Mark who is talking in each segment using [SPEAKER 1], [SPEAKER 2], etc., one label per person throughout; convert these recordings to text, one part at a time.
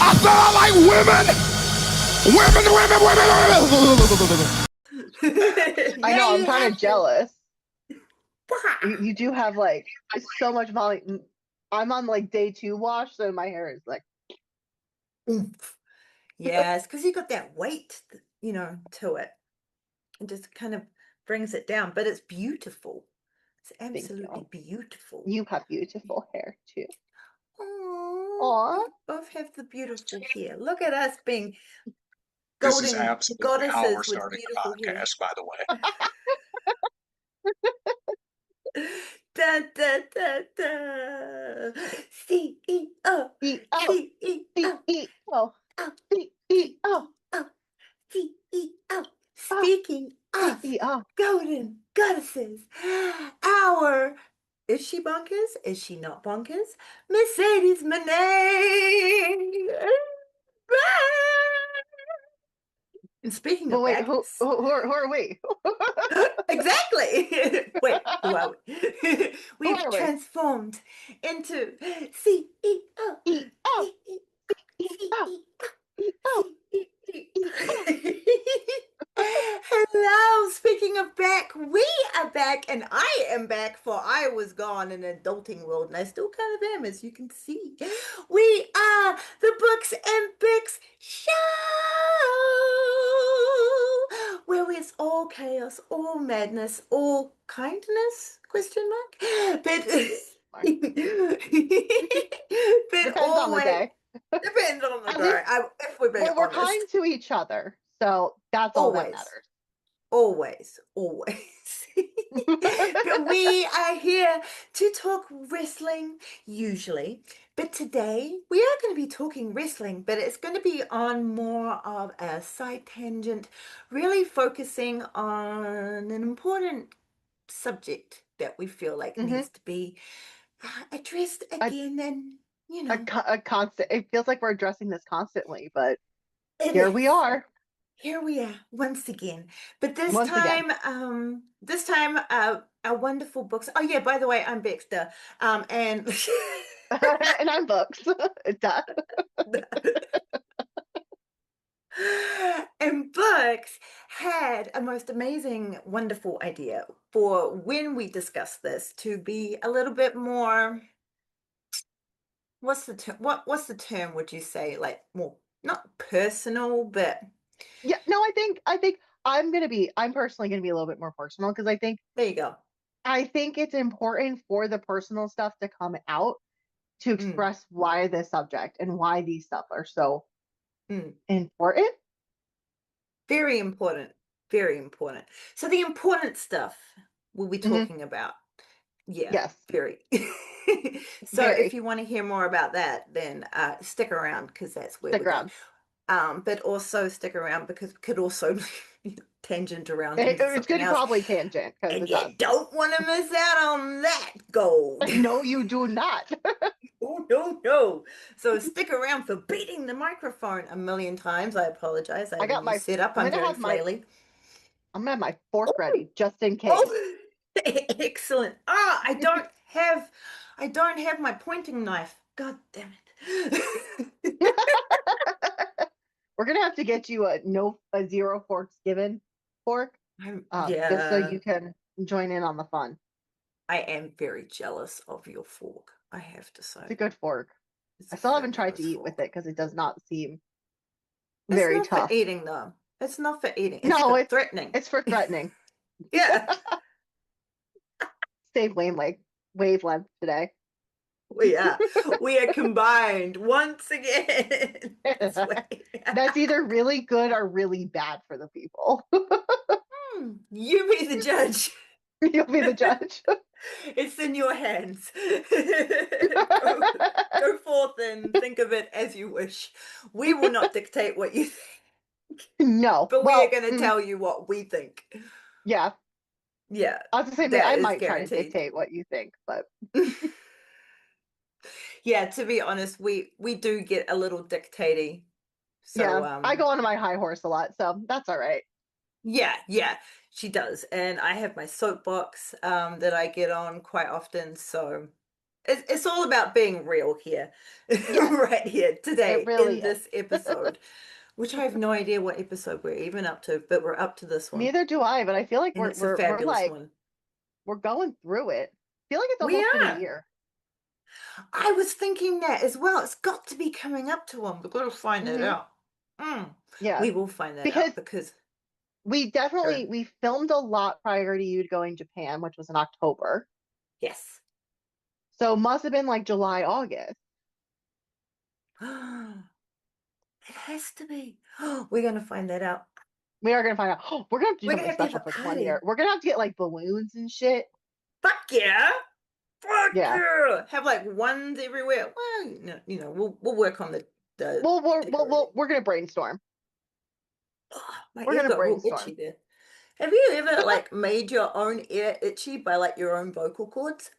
[SPEAKER 1] I felt like women.
[SPEAKER 2] I
[SPEAKER 3] Yeah,
[SPEAKER 2] know, I'm
[SPEAKER 3] you
[SPEAKER 2] kind
[SPEAKER 3] have
[SPEAKER 2] of
[SPEAKER 3] to.
[SPEAKER 2] jealous. You do have like so much volume. I'm on like day 2 wash, so my hair is like
[SPEAKER 3] Oomph. Yes, because you got that weight, to it. It just kind of brings it down, but it's beautiful. It's
[SPEAKER 2] thank
[SPEAKER 3] absolutely
[SPEAKER 2] you.
[SPEAKER 3] beautiful.
[SPEAKER 2] You have beautiful hair too.
[SPEAKER 3] Oh,
[SPEAKER 2] Aw.
[SPEAKER 3] we both have the beautiful hair. Look at us being
[SPEAKER 1] This is
[SPEAKER 3] golden
[SPEAKER 1] absolutely how we're
[SPEAKER 3] goddesses with
[SPEAKER 1] starting the
[SPEAKER 3] beautiful hair.
[SPEAKER 1] podcast, by the way.
[SPEAKER 3] Da, da, da, da. CEO,
[SPEAKER 2] CEO,
[SPEAKER 3] CEO,
[SPEAKER 2] CEO,
[SPEAKER 3] oh,
[SPEAKER 2] CEO,
[SPEAKER 3] CEO, CEO.
[SPEAKER 2] oh,
[SPEAKER 3] Speaking of
[SPEAKER 2] CEO.
[SPEAKER 3] golden goddesses, our is she bonkers? Is she not bonkers? Mercedes Monet. And speaking
[SPEAKER 2] But
[SPEAKER 3] of
[SPEAKER 2] wait,
[SPEAKER 3] badness,
[SPEAKER 2] who are we?
[SPEAKER 3] exactly. Wait, who are we?
[SPEAKER 2] Who
[SPEAKER 3] We've
[SPEAKER 2] are we?
[SPEAKER 3] transformed into CEO.
[SPEAKER 2] CEO, CEO, CEO, CEO.
[SPEAKER 3] Hello, speaking of back, we are back, and I am back, for I was gone in an adulting world, and I still kind of am, as you can see. We are the Books and Bix Show, where it's all chaos, all madness, all kindness, question mark, but but
[SPEAKER 2] Depends on the
[SPEAKER 3] always
[SPEAKER 2] day.
[SPEAKER 3] depends on the
[SPEAKER 2] At
[SPEAKER 3] day.
[SPEAKER 2] least
[SPEAKER 3] If we're being
[SPEAKER 2] we're kind
[SPEAKER 3] honest,
[SPEAKER 2] to each other, so that's all that
[SPEAKER 3] always.
[SPEAKER 2] matters.
[SPEAKER 3] Always, always. But we are here to talk wrestling, usually. But today we are going to be talking wrestling, but it's going to be on more of a side tangent, really focusing on an important subject that we feel like
[SPEAKER 2] Hmm.
[SPEAKER 3] needs to be addressed
[SPEAKER 2] A,
[SPEAKER 3] again. And, you know,
[SPEAKER 2] a constant. It feels like we're addressing this constantly, but
[SPEAKER 3] it
[SPEAKER 2] here we
[SPEAKER 3] is.
[SPEAKER 2] are
[SPEAKER 3] Here we are once again, but
[SPEAKER 2] once again.
[SPEAKER 3] this time, our wonderful books. Oh yeah, by the way, I'm Baxter, and
[SPEAKER 2] And I'm books. Duh.
[SPEAKER 3] and books had a most amazing, wonderful idea for when we discuss this to be a little bit more. What's the term? What's the term? Would you say like more not personal, but
[SPEAKER 2] Yeah, no, I think I'm personally gonna be a little bit more personal because
[SPEAKER 3] there you go.
[SPEAKER 2] I think it's important for the personal stuff to come out to
[SPEAKER 3] Mm,
[SPEAKER 2] express why this subject and why these stuff are so
[SPEAKER 3] mm.
[SPEAKER 2] important.
[SPEAKER 3] Very important. Very important. So the important stuff we'll be
[SPEAKER 2] Hmm.
[SPEAKER 3] talking about. Yeah,
[SPEAKER 2] Yes,
[SPEAKER 3] very. So if
[SPEAKER 2] very.
[SPEAKER 3] you want to hear more about that, then stick around because that's where
[SPEAKER 2] Stick
[SPEAKER 3] we're going.
[SPEAKER 2] around.
[SPEAKER 3] But also stick around because we could also tangent around into
[SPEAKER 2] It's
[SPEAKER 3] something
[SPEAKER 2] good to
[SPEAKER 3] else.
[SPEAKER 2] probably tangent because
[SPEAKER 3] And
[SPEAKER 2] it
[SPEAKER 3] you
[SPEAKER 2] does.
[SPEAKER 3] don't want to miss out on that gold.
[SPEAKER 2] No, you do not.
[SPEAKER 3] Oh, no, no. So stick around for beating the microphone a million times. I apologize. I
[SPEAKER 2] I
[SPEAKER 3] have a
[SPEAKER 2] got
[SPEAKER 3] new
[SPEAKER 2] my.
[SPEAKER 3] setup.
[SPEAKER 2] I'm
[SPEAKER 3] I'm
[SPEAKER 2] gonna
[SPEAKER 3] very
[SPEAKER 2] have my.
[SPEAKER 3] flaily.
[SPEAKER 2] I'm gonna have my fork ready just in case.
[SPEAKER 3] Oh, excellent. I don't have my pointing knife. God damn it.
[SPEAKER 2] We're gonna have to get you a zero forks given fork, just so
[SPEAKER 3] Yeah,
[SPEAKER 2] you can join in on the fun.
[SPEAKER 3] I am very jealous of your fork, I have to
[SPEAKER 2] It's a
[SPEAKER 3] say.
[SPEAKER 2] good fork.
[SPEAKER 3] It's
[SPEAKER 2] I
[SPEAKER 3] a
[SPEAKER 2] still haven't tried to
[SPEAKER 3] fabulous
[SPEAKER 2] eat with
[SPEAKER 3] fork.
[SPEAKER 2] it because it does not seem
[SPEAKER 3] It's
[SPEAKER 2] very
[SPEAKER 3] not for
[SPEAKER 2] tough.
[SPEAKER 3] eating, though. It's not for eating. It's
[SPEAKER 2] No,
[SPEAKER 3] for
[SPEAKER 2] it's
[SPEAKER 3] threatening.
[SPEAKER 2] it's for threatening.
[SPEAKER 3] Yeah,
[SPEAKER 2] Same wavelength today.
[SPEAKER 3] we are. We are combined once again. This way.
[SPEAKER 2] That's either really good or really bad for the people.
[SPEAKER 3] You be the judge.
[SPEAKER 2] You'll be the judge.
[SPEAKER 3] It's in your hands. go, go forth and think of it as you wish. We will not dictate what you think,
[SPEAKER 2] No.
[SPEAKER 3] but we are
[SPEAKER 2] Well,
[SPEAKER 3] going to tell you what we think.
[SPEAKER 2] yeah.
[SPEAKER 3] Yeah,
[SPEAKER 2] I was gonna say,
[SPEAKER 3] that
[SPEAKER 2] I
[SPEAKER 3] is
[SPEAKER 2] might try to
[SPEAKER 3] guaranteed.
[SPEAKER 2] dictate what you think, but
[SPEAKER 3] Yeah, to be honest, we do get a little dictaty. So
[SPEAKER 2] yeah, I go onto my high horse a lot, so that's all right.
[SPEAKER 3] yeah, yeah, she does. And I have my soapbox that I get on quite often. So It's all about being real here,
[SPEAKER 2] Yes,
[SPEAKER 3] right here
[SPEAKER 2] it
[SPEAKER 3] today
[SPEAKER 2] really
[SPEAKER 3] in
[SPEAKER 2] is.
[SPEAKER 3] this episode, which I have no idea what episode we're even up to, but we're up to this one,
[SPEAKER 2] Neither do I, but I feel like
[SPEAKER 3] and it's a fabulous one.
[SPEAKER 2] we're going through it. I feel like it's
[SPEAKER 3] We
[SPEAKER 2] almost been a
[SPEAKER 3] are.
[SPEAKER 2] year.
[SPEAKER 3] I was thinking that as well. It's got to be coming up to one. We've got to find that
[SPEAKER 2] Hmm.
[SPEAKER 3] out. Mm.
[SPEAKER 2] Yeah,
[SPEAKER 3] We will find that
[SPEAKER 2] because
[SPEAKER 3] out because sure.
[SPEAKER 2] we filmed a lot prior to you going to Japan, which was in October.
[SPEAKER 3] Yes.
[SPEAKER 2] So must have been like July, August.
[SPEAKER 3] It has to be. We're going to find that out.
[SPEAKER 2] We are gonna find out. Oh, we're gonna have to do
[SPEAKER 3] We're going
[SPEAKER 2] something
[SPEAKER 3] to have
[SPEAKER 2] special
[SPEAKER 3] a
[SPEAKER 2] for the 1 year.
[SPEAKER 3] party.
[SPEAKER 2] We're gonna have to get like balloons and shit.
[SPEAKER 3] Fuck yeah. Fuck
[SPEAKER 2] Yeah.
[SPEAKER 3] yeah. Have like ones everywhere. Well, no, we'll work on the decorating.
[SPEAKER 2] We're gonna brainstorm.
[SPEAKER 3] Oh, my
[SPEAKER 2] We're
[SPEAKER 3] ear
[SPEAKER 2] gonna
[SPEAKER 3] got real itchy
[SPEAKER 2] brainstorm.
[SPEAKER 3] there. Have you ever like made your own ear itchy by like your own vocal cords?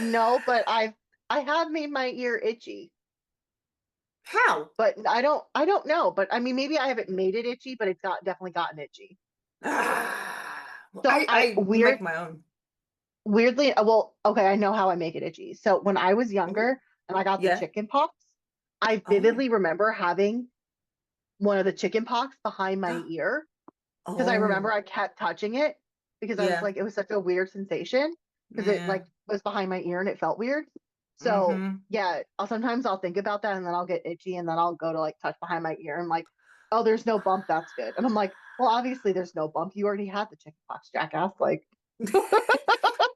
[SPEAKER 2] No, but I have made my ear itchy.
[SPEAKER 3] How?
[SPEAKER 2] But I don't know. But I mean maybe I haven't made it itchy, but it's got definitely gotten itchy.
[SPEAKER 3] Well,
[SPEAKER 2] So
[SPEAKER 3] I make my own.
[SPEAKER 2] weirdly well, okay, I know how I make it itchy. So when I was
[SPEAKER 3] Oh,
[SPEAKER 2] younger and I got the
[SPEAKER 3] yeah.
[SPEAKER 2] chicken pox, I
[SPEAKER 3] Oh.
[SPEAKER 2] vividly remember having one of the chicken pox behind my ear because I remember
[SPEAKER 3] Oh,
[SPEAKER 2] I kept touching it because I was
[SPEAKER 3] yeah.
[SPEAKER 2] like, it was such a weird sensation because it
[SPEAKER 3] Yeah.
[SPEAKER 2] like was behind my ear and it felt weird. So
[SPEAKER 3] Mm-hmm.
[SPEAKER 2] yeah, sometimes I'll think about that and then I'll get itchy and then I'll go to like touch behind my ear and like, oh, there's no bump. That's good. And I'm like, well, obviously there's no bump. You already had the chickenpox, jackass. Like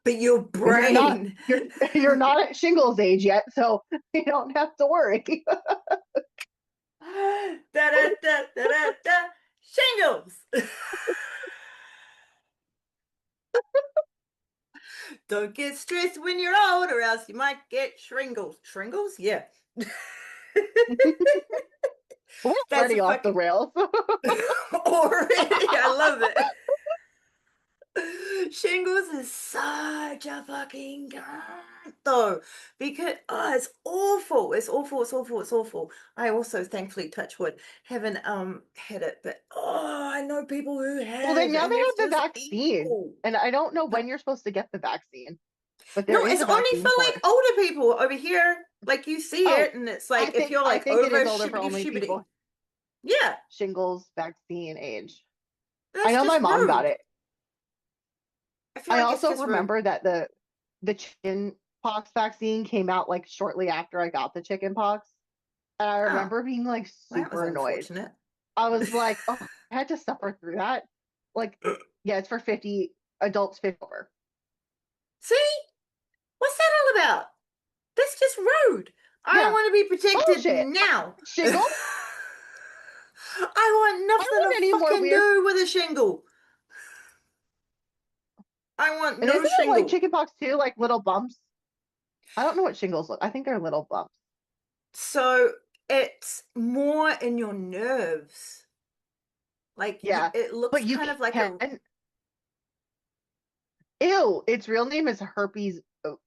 [SPEAKER 3] But your
[SPEAKER 2] you're not
[SPEAKER 3] brain.
[SPEAKER 2] you're you're not at shingles age yet, so you don't have to worry.
[SPEAKER 3] Da da da da da da. Shingles. Don't get stressed when you're old, or else you might get shingles. Shingles? Yeah.
[SPEAKER 2] We're
[SPEAKER 3] That's a
[SPEAKER 2] already off the
[SPEAKER 3] fucking
[SPEAKER 2] rails.
[SPEAKER 3] already. I love it. Shingles is such a fucking god though, because it's awful. It's awful. It's awful. It's awful. I also, thankfully, touch wood, haven't had it, but I know people who
[SPEAKER 2] Well, then
[SPEAKER 3] have,
[SPEAKER 2] now
[SPEAKER 3] and
[SPEAKER 2] they
[SPEAKER 3] it's
[SPEAKER 2] have the
[SPEAKER 3] just
[SPEAKER 2] vaccine,
[SPEAKER 3] evil.
[SPEAKER 2] and I don't know
[SPEAKER 3] No,
[SPEAKER 2] when you're supposed to get the vaccine, but there
[SPEAKER 3] no,
[SPEAKER 2] is
[SPEAKER 3] it's
[SPEAKER 2] a
[SPEAKER 3] only for
[SPEAKER 2] vaccine for
[SPEAKER 3] like
[SPEAKER 2] it.
[SPEAKER 3] older people over here. Like you see
[SPEAKER 2] Oh,
[SPEAKER 3] it, and it's like if you're
[SPEAKER 2] I
[SPEAKER 3] like
[SPEAKER 2] think it
[SPEAKER 3] over
[SPEAKER 2] is older for
[SPEAKER 3] shibbity
[SPEAKER 2] only
[SPEAKER 3] shibbity.
[SPEAKER 2] people
[SPEAKER 3] Yeah,
[SPEAKER 2] shingles vaccine age. I
[SPEAKER 3] that's
[SPEAKER 2] know my
[SPEAKER 3] just
[SPEAKER 2] mom got
[SPEAKER 3] rude.
[SPEAKER 2] it.
[SPEAKER 3] I feel
[SPEAKER 2] I
[SPEAKER 3] like it's
[SPEAKER 2] also
[SPEAKER 3] just rude.
[SPEAKER 2] remember that the chicken pox vaccine came out like shortly after I got the chicken pox. And I
[SPEAKER 3] Oh,
[SPEAKER 2] remember being like
[SPEAKER 3] well, that was
[SPEAKER 2] super annoyed.
[SPEAKER 3] unfortunate.
[SPEAKER 2] I was like, oh, I had to suffer through that. Like, yeah, it's for 50 adults 50 over.
[SPEAKER 3] See? What's that all about? That's just rude. I
[SPEAKER 2] Yeah,
[SPEAKER 3] want to be protected
[SPEAKER 2] bullshit.
[SPEAKER 3] now.
[SPEAKER 2] Shingle?
[SPEAKER 3] I want
[SPEAKER 2] I
[SPEAKER 3] nothing
[SPEAKER 2] want
[SPEAKER 3] to
[SPEAKER 2] any more
[SPEAKER 3] fucking
[SPEAKER 2] weird.
[SPEAKER 3] do with a shingle. I want
[SPEAKER 2] And
[SPEAKER 3] no
[SPEAKER 2] isn't it like
[SPEAKER 3] shingle.
[SPEAKER 2] chickenpox too, like little bumps? I don't know what shingles look. I think they're little bumps.
[SPEAKER 3] So it's more in your nerves. Like
[SPEAKER 2] Yeah,
[SPEAKER 3] it looks
[SPEAKER 2] but you
[SPEAKER 3] kind of like a
[SPEAKER 2] can. Ew, its real name is herpes,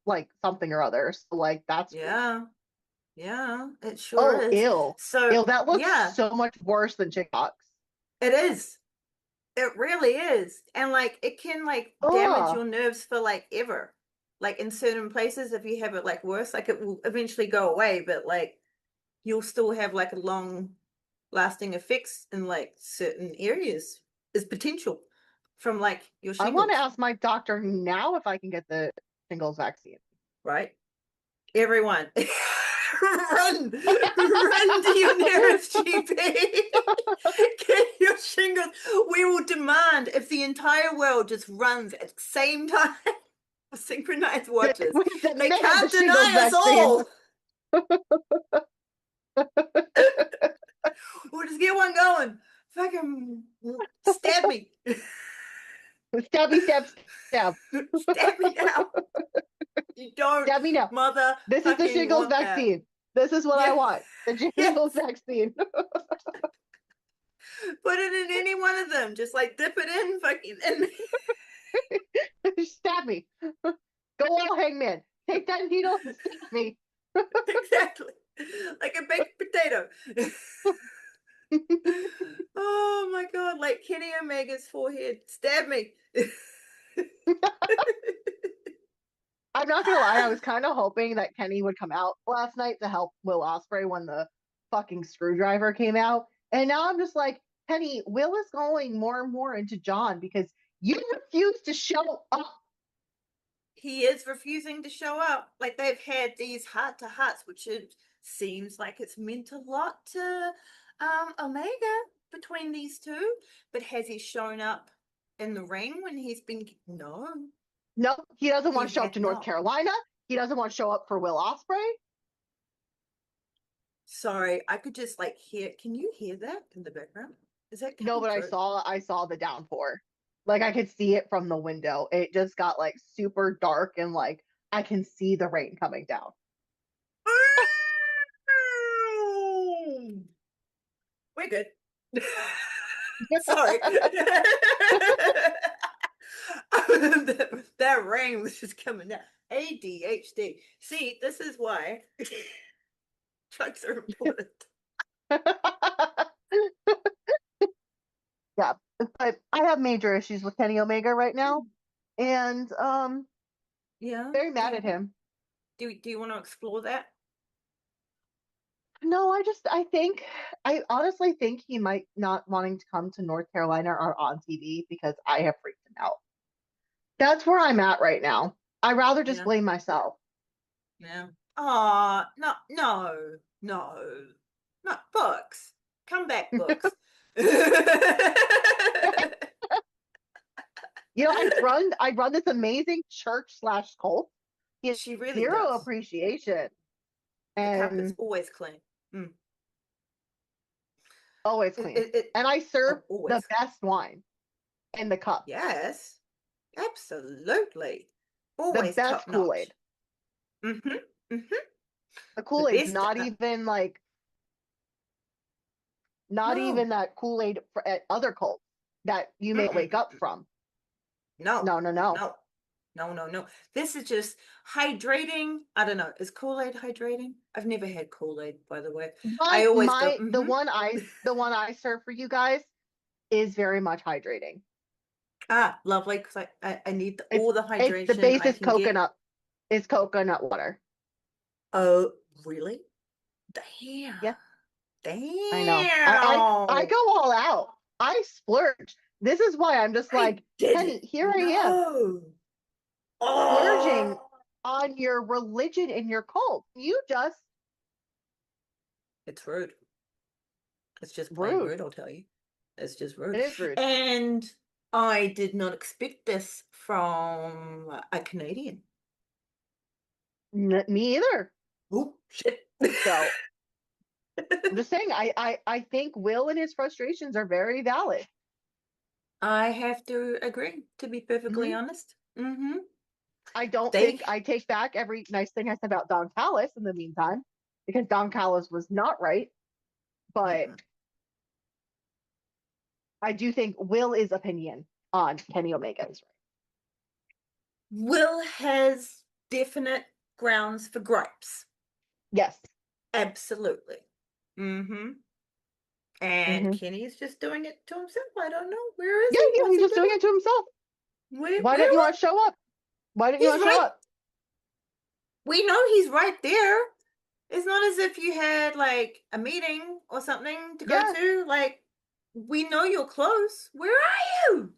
[SPEAKER 2] like something or other. So like that's weird.
[SPEAKER 3] yeah, yeah, it sure
[SPEAKER 2] Oh,
[SPEAKER 3] is.
[SPEAKER 2] ew,
[SPEAKER 3] So
[SPEAKER 2] ew. That looks
[SPEAKER 3] yeah,
[SPEAKER 2] so much worse than chickenpox.
[SPEAKER 3] it is. It really is. And like it can like damage
[SPEAKER 2] Oh,
[SPEAKER 3] your nerves for like ever. Like in certain places, if you have it like worse, like it will eventually go away, but like you'll still have like a long lasting effects in like certain areas is potential from like your
[SPEAKER 2] I want to
[SPEAKER 3] shingles,
[SPEAKER 2] ask my doctor now if I can get the shingles vaccine.
[SPEAKER 3] right? Everyone run to your nearest GP. Get your shingles. We will demand if the entire world just runs at the same time. Synchronized watches.
[SPEAKER 2] Then
[SPEAKER 3] They
[SPEAKER 2] they have the
[SPEAKER 3] can't
[SPEAKER 2] shingles
[SPEAKER 3] deny us
[SPEAKER 2] vaccine.
[SPEAKER 3] all. We'll just get one going. Fucking stab me.
[SPEAKER 2] Stabby stab stab.
[SPEAKER 3] Stab me now. You don't
[SPEAKER 2] Stab me now. This is the
[SPEAKER 3] motherfucking
[SPEAKER 2] shingles
[SPEAKER 3] want that.
[SPEAKER 2] vaccine. This is what I
[SPEAKER 3] Yeah.
[SPEAKER 2] want. The
[SPEAKER 3] Yes.
[SPEAKER 2] shingles vaccine.
[SPEAKER 3] Put it in any one of them. Just like dip it in, fucking in.
[SPEAKER 2] Stab me. Go all hangman. Take that needle and stab me.
[SPEAKER 3] Exactly. Like a baked potato. Oh my god, like Kenny Omega's forehead. Stab me.
[SPEAKER 2] I'm not gonna lie, I was kind of hoping that Kenny would come out last night to help Will Ospreay when the fucking screwdriver came out. And now I'm just like, Kenny, Will is going more and more into John because you refuse to show up.
[SPEAKER 3] He is refusing to show up. Like they've had these heart to hearts, which it seems like it's meant a lot to Omega between these two. But has he shown up in the ring when he's been? No,
[SPEAKER 2] No, he doesn't
[SPEAKER 3] he
[SPEAKER 2] want to show up
[SPEAKER 3] has
[SPEAKER 2] to North
[SPEAKER 3] not.
[SPEAKER 2] Carolina. He doesn't want to show up for Will Ospreay.
[SPEAKER 3] Sorry, I could just like hear. Can you hear that in the background? Is that
[SPEAKER 2] No,
[SPEAKER 3] coming
[SPEAKER 2] but
[SPEAKER 3] through?
[SPEAKER 2] I saw the downpour. Like I could see it from the window. It just got like super dark and like I can see the rain coming down.
[SPEAKER 3] We're good. Sorry. That rain was just coming down. ADHD. See, this is why drugs are important.
[SPEAKER 2] Yeah, but I have major issues with Kenny Omega right now, and
[SPEAKER 3] Yeah.
[SPEAKER 2] very mad at him.
[SPEAKER 3] Do you want to explore that?
[SPEAKER 2] No, I honestly think he might not wanting to come to North Carolina or on TV because I have freaked him out. That's where I'm at right now. I'd rather just
[SPEAKER 3] Yeah.
[SPEAKER 2] blame myself.
[SPEAKER 3] Yeah. Oh, no, no, no. Not books. Come back, books.
[SPEAKER 2] You know, I run this amazing church slash cult. He has
[SPEAKER 3] She really
[SPEAKER 2] zero
[SPEAKER 3] does.
[SPEAKER 2] appreciation
[SPEAKER 3] The cup is
[SPEAKER 2] and
[SPEAKER 3] always clean. Mm.
[SPEAKER 2] always clean. And I serve
[SPEAKER 3] Oh,
[SPEAKER 2] the
[SPEAKER 3] always.
[SPEAKER 2] best wine in the cup.
[SPEAKER 3] Yes, absolutely.
[SPEAKER 2] The
[SPEAKER 3] Always
[SPEAKER 2] best
[SPEAKER 3] top notch.
[SPEAKER 2] Kool-Aid.
[SPEAKER 3] Mm-hmm. Mm-hmm.
[SPEAKER 2] The
[SPEAKER 3] The
[SPEAKER 2] Kool-Aid's
[SPEAKER 3] best.
[SPEAKER 2] not even like not
[SPEAKER 3] No.
[SPEAKER 2] even that Kool-Aid at other cults that you may wake up
[SPEAKER 3] Mm-mm.
[SPEAKER 2] from.
[SPEAKER 3] No.
[SPEAKER 2] No, no, no.
[SPEAKER 3] No. No, no, no. This is just hydrating. I don't know. Is Kool-Aid hydrating? I've never had Kool-Aid, by the way. I always go,
[SPEAKER 2] The one I serve for you guys is very much hydrating.
[SPEAKER 3] ah, lovely, because I need
[SPEAKER 2] It's
[SPEAKER 3] all the
[SPEAKER 2] it's the
[SPEAKER 3] hydration
[SPEAKER 2] base
[SPEAKER 3] I can get.
[SPEAKER 2] is coconut water.
[SPEAKER 3] Oh, really? Damn.
[SPEAKER 2] Yeah, I know. I
[SPEAKER 3] Damn.
[SPEAKER 2] go all out. I splurge. This is why I'm just
[SPEAKER 3] I
[SPEAKER 2] like, Penny,
[SPEAKER 3] didn't
[SPEAKER 2] here I am
[SPEAKER 3] know.
[SPEAKER 2] splurging
[SPEAKER 3] Oh,
[SPEAKER 2] on your religion and your cult. You just
[SPEAKER 3] it's rude. It's just plain
[SPEAKER 2] rude.
[SPEAKER 3] rude, I'll tell you. It's just
[SPEAKER 2] It
[SPEAKER 3] rude.
[SPEAKER 2] is rude.
[SPEAKER 3] And I did not expect this from a Canadian.
[SPEAKER 2] Me either.
[SPEAKER 3] Oh, shit.
[SPEAKER 2] So I'm just saying, I think Will and his frustrations are very valid.
[SPEAKER 3] I have to agree, to be perfectly
[SPEAKER 2] Mhm.
[SPEAKER 3] honest. Mm-hmm.
[SPEAKER 2] I don't
[SPEAKER 3] They,
[SPEAKER 2] think I take back every nice thing I said about Don Callis in the meantime, because Don Callis was not right. But
[SPEAKER 3] mm-mm.
[SPEAKER 2] I do think Will is opinion on Kenny Omega is right.
[SPEAKER 3] Will has definite grounds for gripes.
[SPEAKER 2] Yes.
[SPEAKER 3] Absolutely. Mm-hmm. And
[SPEAKER 2] Hmm.
[SPEAKER 3] Kenny's just doing it to himself. I don't know. Where is
[SPEAKER 2] Yeah,
[SPEAKER 3] he?
[SPEAKER 2] yeah,
[SPEAKER 3] What's
[SPEAKER 2] he's
[SPEAKER 3] he
[SPEAKER 2] just doing
[SPEAKER 3] doing?
[SPEAKER 2] it to himself. Why
[SPEAKER 3] Where
[SPEAKER 2] didn't you want
[SPEAKER 3] what?
[SPEAKER 2] to show up? Why didn't you
[SPEAKER 3] He's
[SPEAKER 2] want to show
[SPEAKER 3] right.
[SPEAKER 2] up?
[SPEAKER 3] We know he's right there. It's not as if you had like a meeting or something to go
[SPEAKER 2] Yeah.
[SPEAKER 3] to. Like, we know you're close. Where are you?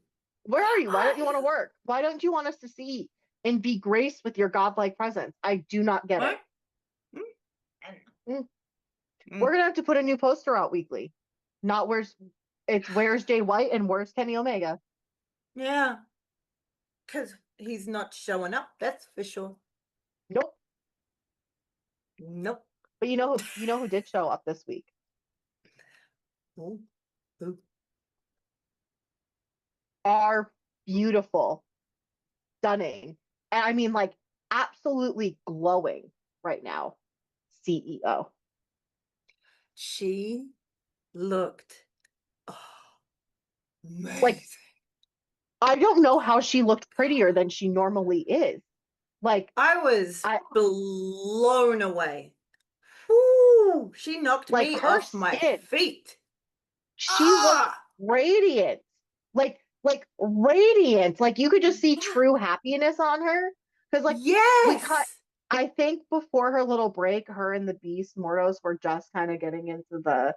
[SPEAKER 2] Where
[SPEAKER 3] Where
[SPEAKER 2] are you? Why
[SPEAKER 3] are
[SPEAKER 2] don't you want to
[SPEAKER 3] you?
[SPEAKER 2] work? Why don't you want us to see and be graced with your godlike presence? I do not get it.
[SPEAKER 3] What? Mm,
[SPEAKER 2] Mm.
[SPEAKER 3] mm.
[SPEAKER 2] We're gonna have to put a new poster out weekly. Not where's Jay White and where's Kenny Omega.
[SPEAKER 3] Yeah, because he's not showing up. That's for sure.
[SPEAKER 2] Nope.
[SPEAKER 3] Nope.
[SPEAKER 2] But you know who did show up this week?
[SPEAKER 3] Ooh, ooh.
[SPEAKER 2] Are beautiful, stunning, and I mean like absolutely glowing right now. CEO.
[SPEAKER 3] She looked
[SPEAKER 2] Like
[SPEAKER 3] amazing.
[SPEAKER 2] I don't know how she looked prettier than she normally is. Like
[SPEAKER 3] I was
[SPEAKER 2] I
[SPEAKER 3] blown away. Ooh, she knocked
[SPEAKER 2] like
[SPEAKER 3] me
[SPEAKER 2] her
[SPEAKER 3] off my
[SPEAKER 2] skin.
[SPEAKER 3] feet.
[SPEAKER 2] She looked
[SPEAKER 3] Ah,
[SPEAKER 2] radiant. Like radiant. Like you could just see true happiness on her. Because like we cut.
[SPEAKER 3] Yes.
[SPEAKER 2] I think before her little break, her and the Beast Mordos were just kind of getting into the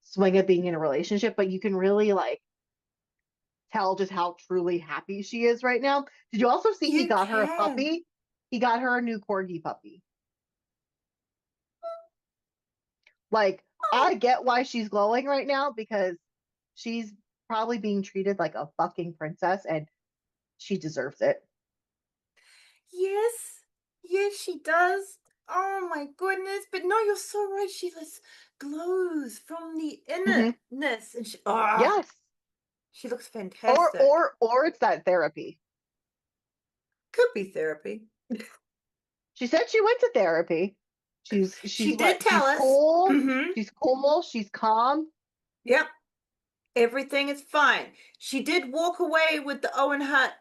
[SPEAKER 2] swing of being in a relationship, but you can really like tell just how truly happy she is right now. Did you also see he
[SPEAKER 3] You
[SPEAKER 2] got her a
[SPEAKER 3] can.
[SPEAKER 2] puppy? He got her a new corgi puppy. Like, I
[SPEAKER 3] Oh,
[SPEAKER 2] get why she's glowing right now because she's probably being treated like a fucking princess and she deserves it.
[SPEAKER 3] yes. Yes, she does. Oh my goodness. But no, you're so right. She just glows from the
[SPEAKER 2] Hmm.
[SPEAKER 3] innerness. And
[SPEAKER 2] Yes.
[SPEAKER 3] she looks
[SPEAKER 2] Or
[SPEAKER 3] fantastic.
[SPEAKER 2] or or it's that therapy.
[SPEAKER 3] Could be therapy.
[SPEAKER 2] She said she went to therapy. She's
[SPEAKER 3] She did
[SPEAKER 2] what?
[SPEAKER 3] tell
[SPEAKER 2] She's
[SPEAKER 3] us.
[SPEAKER 2] cool.
[SPEAKER 3] Mm-hmm.
[SPEAKER 2] She's cool. She's calm.
[SPEAKER 3] Yep. Everything is fine. She did walk away with the Owen Hart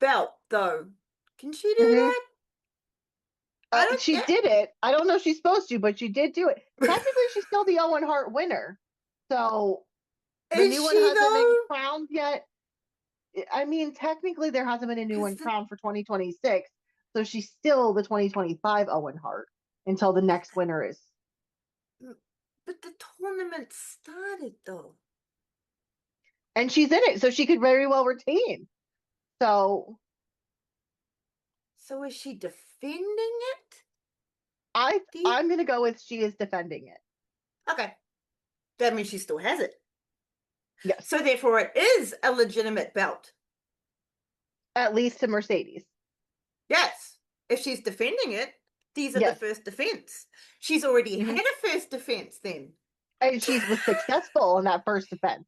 [SPEAKER 3] belt, though. Can she do
[SPEAKER 2] Hmm.
[SPEAKER 3] that? I don't
[SPEAKER 2] She
[SPEAKER 3] get.
[SPEAKER 2] did it. I don't know if she's supposed to, but she did do it. Technically, she's still the Owen Hart winner. So the
[SPEAKER 3] Is
[SPEAKER 2] new one
[SPEAKER 3] she
[SPEAKER 2] hasn't been
[SPEAKER 3] though?
[SPEAKER 2] crowned yet. I mean, technically, there hasn't been a new
[SPEAKER 3] Because
[SPEAKER 2] one crowned for 2026. So she's still the 2025 Owen Hart until the next winner is.
[SPEAKER 3] but the tournament started though.
[SPEAKER 2] And she's in it, so she could very well retain. So
[SPEAKER 3] So is she defending it?
[SPEAKER 2] I
[SPEAKER 3] Do you...
[SPEAKER 2] I'm gonna go with she is defending it.
[SPEAKER 3] Okay. That means she still has it.
[SPEAKER 2] Yes,
[SPEAKER 3] So therefore it is a legitimate belt.
[SPEAKER 2] at least to Mercedes.
[SPEAKER 3] Yes. If she's defending it, these are the
[SPEAKER 2] Yes.
[SPEAKER 3] first defense. She's already
[SPEAKER 2] Hmm.
[SPEAKER 3] had a first defense then.
[SPEAKER 2] And she was successful in that first defense.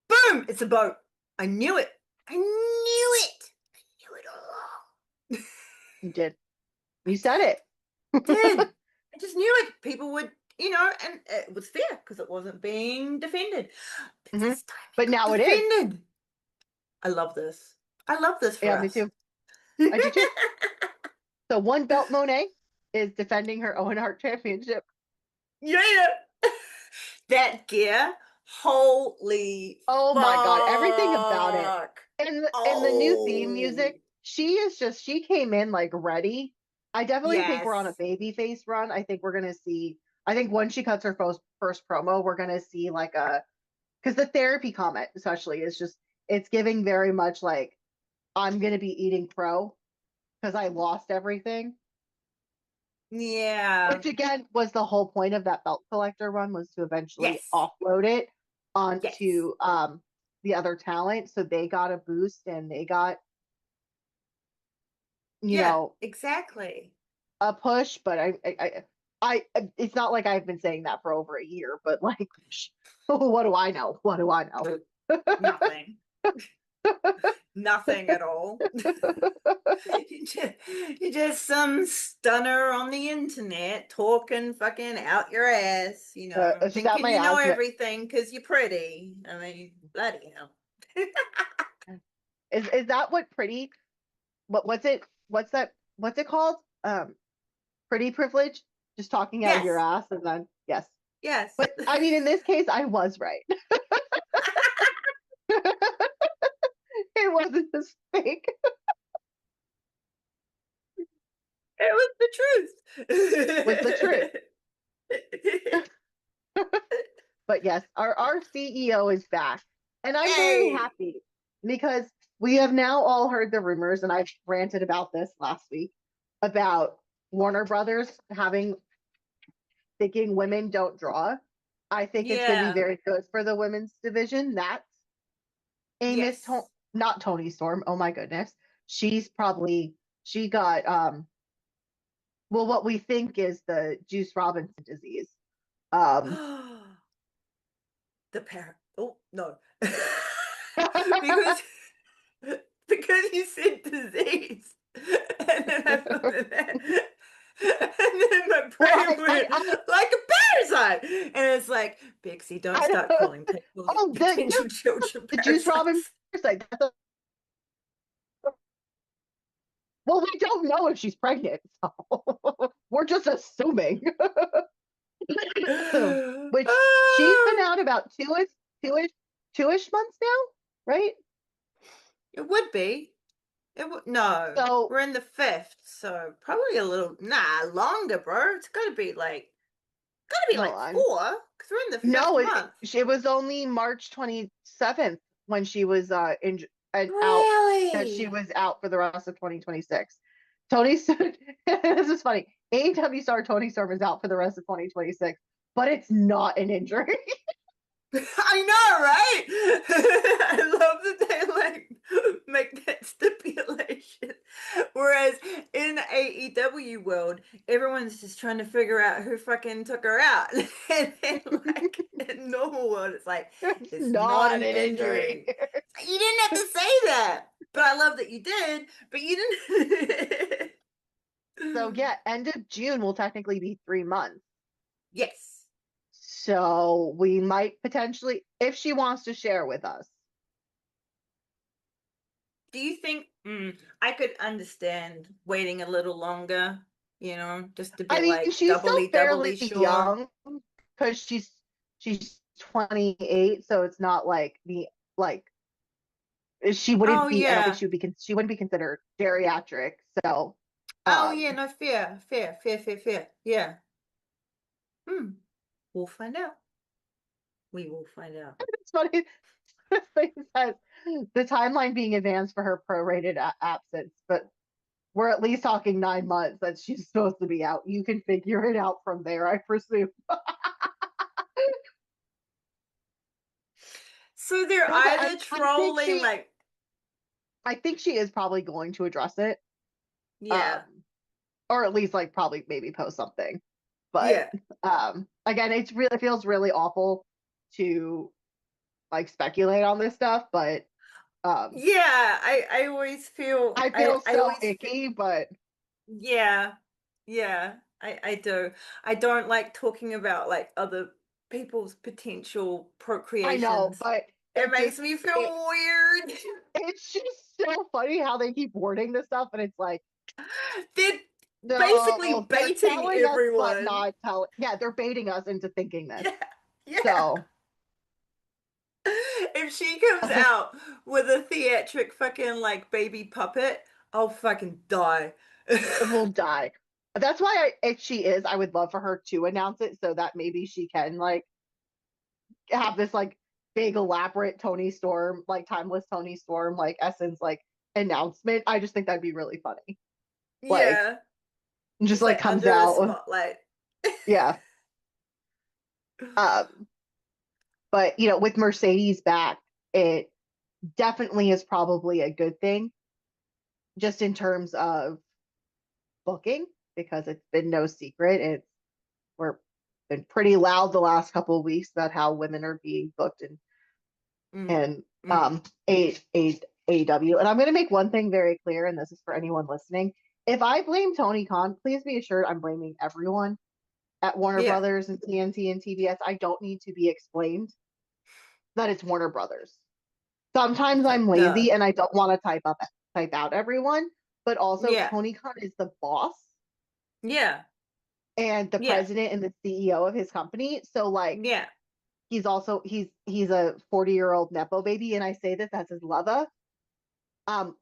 [SPEAKER 3] Boom! It's a boat. I knew it. I knew it. I knew it all along.
[SPEAKER 2] You did.
[SPEAKER 3] I
[SPEAKER 2] You said it.
[SPEAKER 3] did. I just knew it. People would, and it was fair because it wasn't being defended. But
[SPEAKER 2] Hmm.
[SPEAKER 3] this time it
[SPEAKER 2] But
[SPEAKER 3] got
[SPEAKER 2] now it is.
[SPEAKER 3] defended. I love this. I love this for
[SPEAKER 2] Yeah, me
[SPEAKER 3] us.
[SPEAKER 2] too. I do too. So one belt Monet is defending her Owen Hart championship.
[SPEAKER 3] Yeah. That gear. Holy
[SPEAKER 2] Oh my God, everything about it.
[SPEAKER 3] fuck.
[SPEAKER 2] And the new theme
[SPEAKER 3] Oh.
[SPEAKER 2] music, she came in like ready. I definitely think we're on a
[SPEAKER 3] Yes.
[SPEAKER 2] baby face run. I think we're gonna see, I think once she cuts her first promo, we're gonna see like a, because the therapy comment especially is just, it's giving very much like I'm gonna be eating crow because I lost everything.
[SPEAKER 3] Yeah.
[SPEAKER 2] Which again was the whole point of that belt collector run, was to eventually
[SPEAKER 3] Yes.
[SPEAKER 2] offload it
[SPEAKER 3] Yes.
[SPEAKER 2] onto the other talent, so they got a boost and they got, you
[SPEAKER 3] Yeah,
[SPEAKER 2] know,
[SPEAKER 3] exactly.
[SPEAKER 2] a push. But it's not like I've been saying that for over a year, but like what do I know? What do I know?
[SPEAKER 3] Nothing. Nothing at all. You're just some stunner on the internet talking fucking out your ass,
[SPEAKER 2] Sat
[SPEAKER 3] thinking
[SPEAKER 2] my
[SPEAKER 3] you know
[SPEAKER 2] ass.
[SPEAKER 3] everything because you're pretty. I mean, bloody hell.
[SPEAKER 2] Is that what pretty? What's it? What's that? What's it called? Pretty privilege? Just talking out of your
[SPEAKER 3] Yes,
[SPEAKER 2] ass, and then yes.
[SPEAKER 3] yes.
[SPEAKER 2] But I mean, in this case, I was right. It wasn't just fake.
[SPEAKER 3] It was
[SPEAKER 2] Was the truth.
[SPEAKER 3] the truth.
[SPEAKER 2] But yes, our CEO is back, and I'm very
[SPEAKER 3] Yay!
[SPEAKER 2] happy because we have now all heard the rumors, and I've ranted about this last week about Warner Brothers having thinking women don't draw. I think it's going to be
[SPEAKER 3] Yeah.
[SPEAKER 2] very good for the women's division. That's Amos,
[SPEAKER 3] Yes.
[SPEAKER 2] not Tony Storm. Oh my goodness, she got well, what we think is the Juice Robinson disease. Um,
[SPEAKER 3] The parrot. Oh no. because because you said disease. And then I thought of that. And then my
[SPEAKER 2] well,
[SPEAKER 3] brain went like a parasite. And it's like, Bixie, don't
[SPEAKER 2] I
[SPEAKER 3] start
[SPEAKER 2] don't,
[SPEAKER 3] calling people
[SPEAKER 2] oh,
[SPEAKER 3] potential children
[SPEAKER 2] the Juice Robinson
[SPEAKER 3] parasites.
[SPEAKER 2] parasite. Well, we don't know if she's pregnant, so we're just assuming. Which she's been
[SPEAKER 3] Ah,
[SPEAKER 2] out about two-ish months now, right?
[SPEAKER 3] it would be. No,
[SPEAKER 2] So
[SPEAKER 3] we're in the fifth, so probably a little longer, bro. It's gotta be
[SPEAKER 2] hold
[SPEAKER 3] like
[SPEAKER 2] on.
[SPEAKER 3] 4, because we're in the fifth
[SPEAKER 2] No,
[SPEAKER 3] month.
[SPEAKER 2] it was only March 27th when she was out, that she
[SPEAKER 3] Really?
[SPEAKER 2] was out for the rest of 2026. Tony Stark, this is funny. AEW star Tony Storm is out for the rest of 2026, but it's not an injury.
[SPEAKER 3] I know, right? I love that they like make that stipulation. Whereas in AEW world, everyone's just trying to figure out who fucking took her out. And then like in normal world, it's like
[SPEAKER 2] It's
[SPEAKER 3] it's not
[SPEAKER 2] not
[SPEAKER 3] an
[SPEAKER 2] an injury.
[SPEAKER 3] injury. You didn't have to say that. But I love that you did, but you didn't.
[SPEAKER 2] So yeah, end of June will technically be 3 months.
[SPEAKER 3] Yes.
[SPEAKER 2] So we might potentially, if she wants to share with us.
[SPEAKER 3] Do you think I could understand waiting a little longer, just to
[SPEAKER 2] I
[SPEAKER 3] be
[SPEAKER 2] mean,
[SPEAKER 3] like
[SPEAKER 2] she's still
[SPEAKER 3] doubly
[SPEAKER 2] fairly
[SPEAKER 3] sure?
[SPEAKER 2] young because she's 28, so it's not like like she wouldn't
[SPEAKER 3] Oh
[SPEAKER 2] be. I don't think
[SPEAKER 3] yeah.
[SPEAKER 2] she wouldn't be considered geriatric. So,
[SPEAKER 3] Oh yeah,
[SPEAKER 2] um,
[SPEAKER 3] no, fair. Yeah. Hmm. We'll find out. We will find out.
[SPEAKER 2] it's funny. This thing says the timeline being advanced for her prorated absence, but we're at least talking 9 months that she's supposed to be out. You can figure it out from there, I presume.
[SPEAKER 3] So they're
[SPEAKER 2] No, but
[SPEAKER 3] either trolling like
[SPEAKER 2] I think she is probably going to address it.
[SPEAKER 3] yeah.
[SPEAKER 2] Um, or at least like probably maybe post something. But
[SPEAKER 3] Yeah.
[SPEAKER 2] again, it feels really awful to like speculate on this stuff, but um
[SPEAKER 3] Yeah, I always feel
[SPEAKER 2] I feel
[SPEAKER 3] I
[SPEAKER 2] so
[SPEAKER 3] always feel
[SPEAKER 2] icky, but
[SPEAKER 3] yeah. Yeah, I do. I don't like talking about like other people's potential
[SPEAKER 2] I know,
[SPEAKER 3] procreations.
[SPEAKER 2] but
[SPEAKER 3] It
[SPEAKER 2] it just
[SPEAKER 3] makes me
[SPEAKER 2] it
[SPEAKER 3] feel weird.
[SPEAKER 2] it's just so funny how they keep wording this stuff and it's like,
[SPEAKER 3] They're basically
[SPEAKER 2] so they're
[SPEAKER 3] baiting
[SPEAKER 2] telling us but
[SPEAKER 3] everyone.
[SPEAKER 2] not telling. Yeah, they're baiting us into thinking this.
[SPEAKER 3] Yeah, yeah.
[SPEAKER 2] So
[SPEAKER 3] If she comes out with a theatric fucking like baby puppet, I'll fucking die.
[SPEAKER 2] will die. That's why if she is, I would love for her to announce it so that maybe she can like have this like big elaborate Tony Storm, like timeless Tony Storm, like essence, like announcement. I just think that'd be really funny. Like
[SPEAKER 3] Yeah,
[SPEAKER 2] just
[SPEAKER 3] just
[SPEAKER 2] like
[SPEAKER 3] like
[SPEAKER 2] comes
[SPEAKER 3] under a
[SPEAKER 2] out.
[SPEAKER 3] spotlight.
[SPEAKER 2] Yeah. Um, but with Mercedes back, it definitely is probably a good thing, just in terms of booking, because it's been no secret. We're been pretty loud the last couple of weeks about how women are being booked
[SPEAKER 3] Mm,
[SPEAKER 2] and
[SPEAKER 3] mm.
[SPEAKER 2] AEW. And I'm going to make one thing very clear, and this is for anyone listening. If I blame Tony Khan, please be assured I'm blaming everyone at Warner
[SPEAKER 3] Yeah,
[SPEAKER 2] Brothers and TNT and TBS. I don't need to be explained that it's Warner Brothers. Sometimes
[SPEAKER 3] it's
[SPEAKER 2] I'm
[SPEAKER 3] like duh.
[SPEAKER 2] lazy and I don't want to type out everyone, but also
[SPEAKER 3] Yeah,
[SPEAKER 2] Tony Khan is the boss
[SPEAKER 3] yeah,
[SPEAKER 2] and the
[SPEAKER 3] yeah,
[SPEAKER 2] president and the CEO of his company. So like
[SPEAKER 3] yeah.
[SPEAKER 2] he's a 40-year-old nepo baby, and I say this as his lover.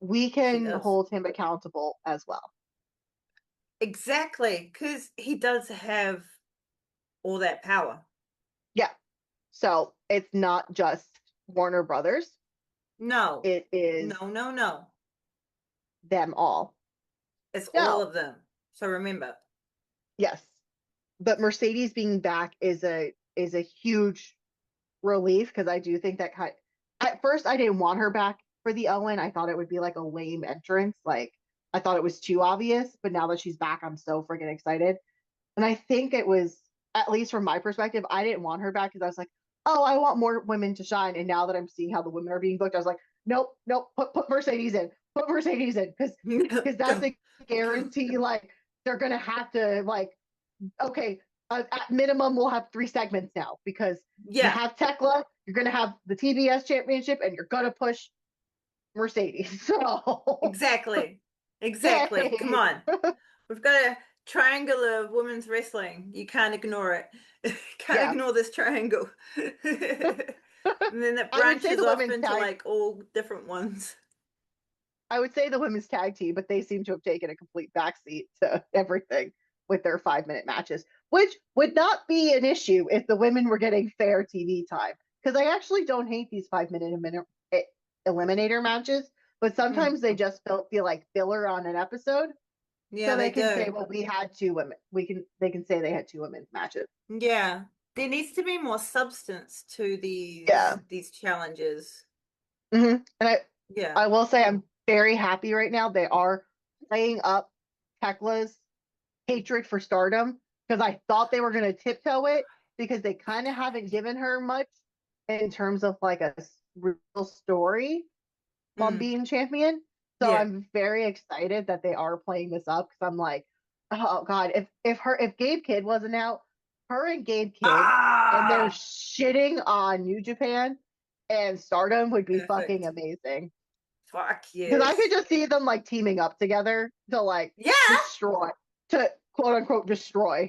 [SPEAKER 2] We
[SPEAKER 3] He
[SPEAKER 2] can
[SPEAKER 3] does.
[SPEAKER 2] hold him accountable as well.
[SPEAKER 3] Exactly, because he does have all that power.
[SPEAKER 2] Yeah. So it's not just Warner Brothers,
[SPEAKER 3] No,
[SPEAKER 2] it is
[SPEAKER 3] no.
[SPEAKER 2] them all.
[SPEAKER 3] It's all
[SPEAKER 2] So
[SPEAKER 3] of them. So remember.
[SPEAKER 2] yes. But Mercedes being back is a huge relief because I do think that at first I didn't want her back for the Owen. I thought it would be like a lame entrance. Like I thought it was too obvious, but now that she's back, I'm so freaking excited. And I think it was, at least from my perspective, I didn't want her back because I was like, oh, I want more women to shine. And now that I'm seeing how the women are being booked, I was like, nope, put Mercedes in, put Mercedes in, because that's
[SPEAKER 3] Go.
[SPEAKER 2] a guarantee. Like they're gonna have to like, okay, at minimum we'll have 3 segments now because you
[SPEAKER 3] Yeah,
[SPEAKER 2] have Tekla, you're gonna have the TBS championship, and you're gonna push Mercedes. So
[SPEAKER 3] exactly. Exactly. Come
[SPEAKER 2] yay.
[SPEAKER 3] on. We've got a triangle of women's wrestling. You can't ignore it. Can't
[SPEAKER 2] Yeah.
[SPEAKER 3] ignore this triangle. And then it
[SPEAKER 2] I would say
[SPEAKER 3] branches
[SPEAKER 2] the
[SPEAKER 3] off
[SPEAKER 2] women's
[SPEAKER 3] into
[SPEAKER 2] tag
[SPEAKER 3] like all different ones.
[SPEAKER 2] I would say the women's tag team, but they seem to have taken a complete backseat to everything with their 5 minute matches, which would not be an issue if the women were getting fair TV time. Because I actually don't hate these 5 minute eliminator matches, but
[SPEAKER 3] Mm.
[SPEAKER 2] sometimes they just feel like filler on an episode.
[SPEAKER 3] Yeah,
[SPEAKER 2] So
[SPEAKER 3] they
[SPEAKER 2] they can say,
[SPEAKER 3] do.
[SPEAKER 2] well, we had two women. They can say they had two women's matches.
[SPEAKER 3] Yeah. There needs to be more substance to
[SPEAKER 2] Yeah.
[SPEAKER 3] these challenges.
[SPEAKER 2] And
[SPEAKER 3] Yeah.
[SPEAKER 2] I will say I'm very happy right now. They are playing up Tekla's hatred for Stardom because I thought they were going to tiptoe it because they kind of haven't given her much in terms of like a real story on
[SPEAKER 3] Mm.
[SPEAKER 2] being champion. So
[SPEAKER 3] Yeah.
[SPEAKER 2] I'm very excited that they are playing this up because I'm like, oh god, if Gabe Kidd wasn't out, her and Gabe Kidd and they're
[SPEAKER 3] Ah,
[SPEAKER 2] shitting on New Japan and Stardom would be fucking
[SPEAKER 3] perfect.
[SPEAKER 2] amazing.
[SPEAKER 3] Fuck
[SPEAKER 2] Because I could
[SPEAKER 3] yes.
[SPEAKER 2] just see them like teaming up together to like
[SPEAKER 3] Yeah.
[SPEAKER 2] destroy, to quote unquote destroy.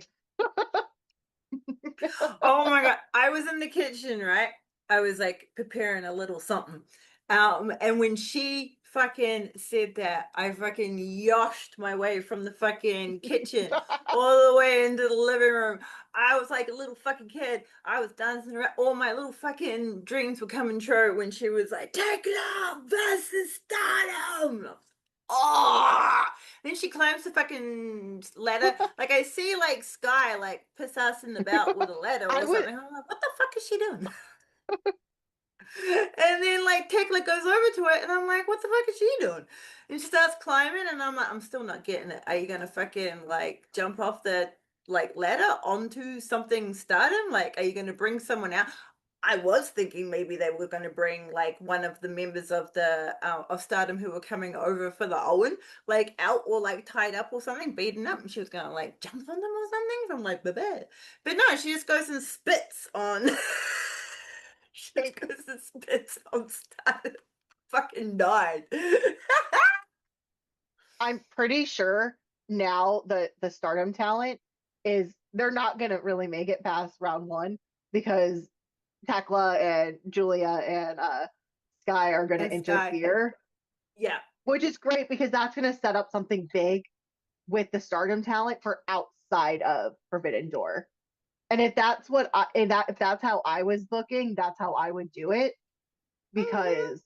[SPEAKER 3] Oh my God. I was in the kitchen, right? I was like preparing a little something. And when she fucking said that, I fucking yoshed my way from the fucking kitchen all the way into the living room. I was like a little fucking kid. I was dancing around. All my little fucking dreams were coming true when she was like, Tekla versus Stardom. Oh, then she climbs the fucking ladder. Like I see like Sky like piss us in the belt with a ladder
[SPEAKER 2] I
[SPEAKER 3] or
[SPEAKER 2] would
[SPEAKER 3] something. I'm like, what the fuck is she doing? And then like Tekla goes over to it and I'm like, what the fuck is she doing? And she starts climbing and I'm like, I'm still not getting it. Are you gonna fucking like jump off the like ladder onto something stardom? Like, are you gonna bring someone out? I was thinking maybe they were going to bring like one of the members of the of Stardom who were coming over for the Owen, like out or like tied up or something, beaten up, and she was going to like jump on them or something from like the bed. But no, she just goes and spits on. She just goes and spits on Stardom. Fucking died.
[SPEAKER 2] I'm pretty sure now the Stardom talent is they're not gonna really make it past round one because Tekla and Julia and Sky are gonna
[SPEAKER 3] And Sky,
[SPEAKER 2] interfere,
[SPEAKER 3] yeah,
[SPEAKER 2] which is great because that's gonna set up something big with the Stardom talent for outside of Forbidden Door. And if that's what I if that's how I was booking, that's how I would do it
[SPEAKER 3] mm-hmm.
[SPEAKER 2] because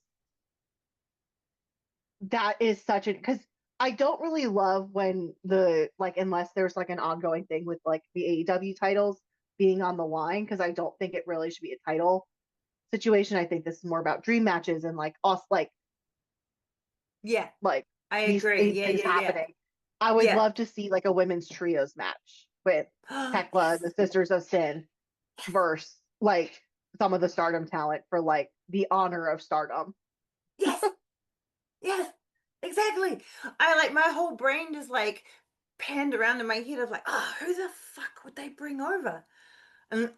[SPEAKER 2] that is such a because I don't really love when the like unless there's like an ongoing thing with like the AEW titles being on the line because I don't think it really should be a title situation. I think this is more about dream matches and like us
[SPEAKER 3] Yeah,
[SPEAKER 2] like
[SPEAKER 3] I agree.
[SPEAKER 2] these
[SPEAKER 3] Yeah,
[SPEAKER 2] things
[SPEAKER 3] yeah, yeah,
[SPEAKER 2] happening. I would
[SPEAKER 3] yeah.
[SPEAKER 2] love to see like a women's trios match with Tekla,
[SPEAKER 3] Yes,
[SPEAKER 2] the Sisters of Sin, versus like some of the Stardom talent for like the honor of Stardom.
[SPEAKER 3] yes. Yes, exactly. I like my whole brain just like panned around in my head of like, oh, who the fuck would they bring over? And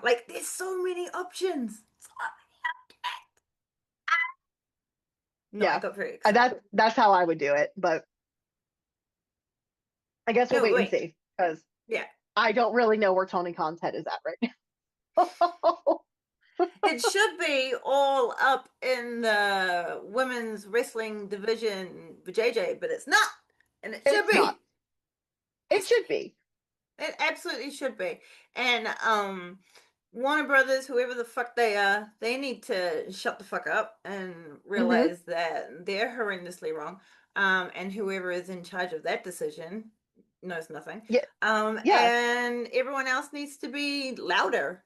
[SPEAKER 3] like there's so many options. No, I
[SPEAKER 2] Yeah,
[SPEAKER 3] got very excited.
[SPEAKER 2] that's how I would do it. But I guess we'll
[SPEAKER 3] No,
[SPEAKER 2] wait and
[SPEAKER 3] wait.
[SPEAKER 2] see because
[SPEAKER 3] Yeah.
[SPEAKER 2] I don't really know where Tony Khan's head is at right now.
[SPEAKER 3] It should be all up in the women's wrestling division for JJ, but it's not. And it should
[SPEAKER 2] It's not.
[SPEAKER 3] be.
[SPEAKER 2] It
[SPEAKER 3] Has to
[SPEAKER 2] should
[SPEAKER 3] be.
[SPEAKER 2] be.
[SPEAKER 3] It absolutely should be. And Warner Brothers, whoever the fuck they are, they need to shut the fuck up and
[SPEAKER 2] Hmm.
[SPEAKER 3] realize that they're horrendously wrong. And whoever is in charge of that decision knows nothing.
[SPEAKER 2] Yeah. Yeah.
[SPEAKER 3] And everyone else needs to be louder.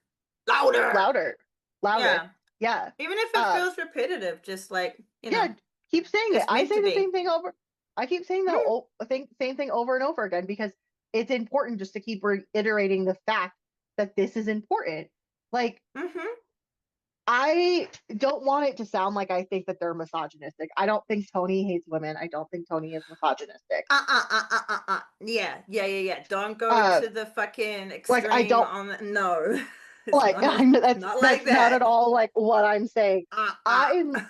[SPEAKER 3] Louder.
[SPEAKER 2] Louder. Louder.
[SPEAKER 3] Yeah.
[SPEAKER 2] Yeah.
[SPEAKER 3] Even if it
[SPEAKER 2] Uh.
[SPEAKER 3] feels repetitive, just like,
[SPEAKER 2] Yeah. Keep saying it.
[SPEAKER 3] it's
[SPEAKER 2] I
[SPEAKER 3] meant
[SPEAKER 2] say
[SPEAKER 3] to
[SPEAKER 2] the
[SPEAKER 3] be.
[SPEAKER 2] same thing over. I keep saying that
[SPEAKER 3] Mm,
[SPEAKER 2] same thing over and over again because it's important just to keep reiterating the fact that this is important. Like
[SPEAKER 3] mm-hmm.
[SPEAKER 2] I don't want it to sound like I think that they're misogynistic. I don't think Tony hates women. I don't think Tony is misogynistic.
[SPEAKER 3] Yeah, yeah, yeah, yeah. Don't go
[SPEAKER 2] Uh,
[SPEAKER 3] to the fucking
[SPEAKER 2] like I
[SPEAKER 3] extreme
[SPEAKER 2] don't
[SPEAKER 3] on no. It's
[SPEAKER 2] like
[SPEAKER 3] not it's
[SPEAKER 2] that's
[SPEAKER 3] not like
[SPEAKER 2] not
[SPEAKER 3] that.
[SPEAKER 2] at all like what I'm saying.
[SPEAKER 3] Uh uh.
[SPEAKER 2] I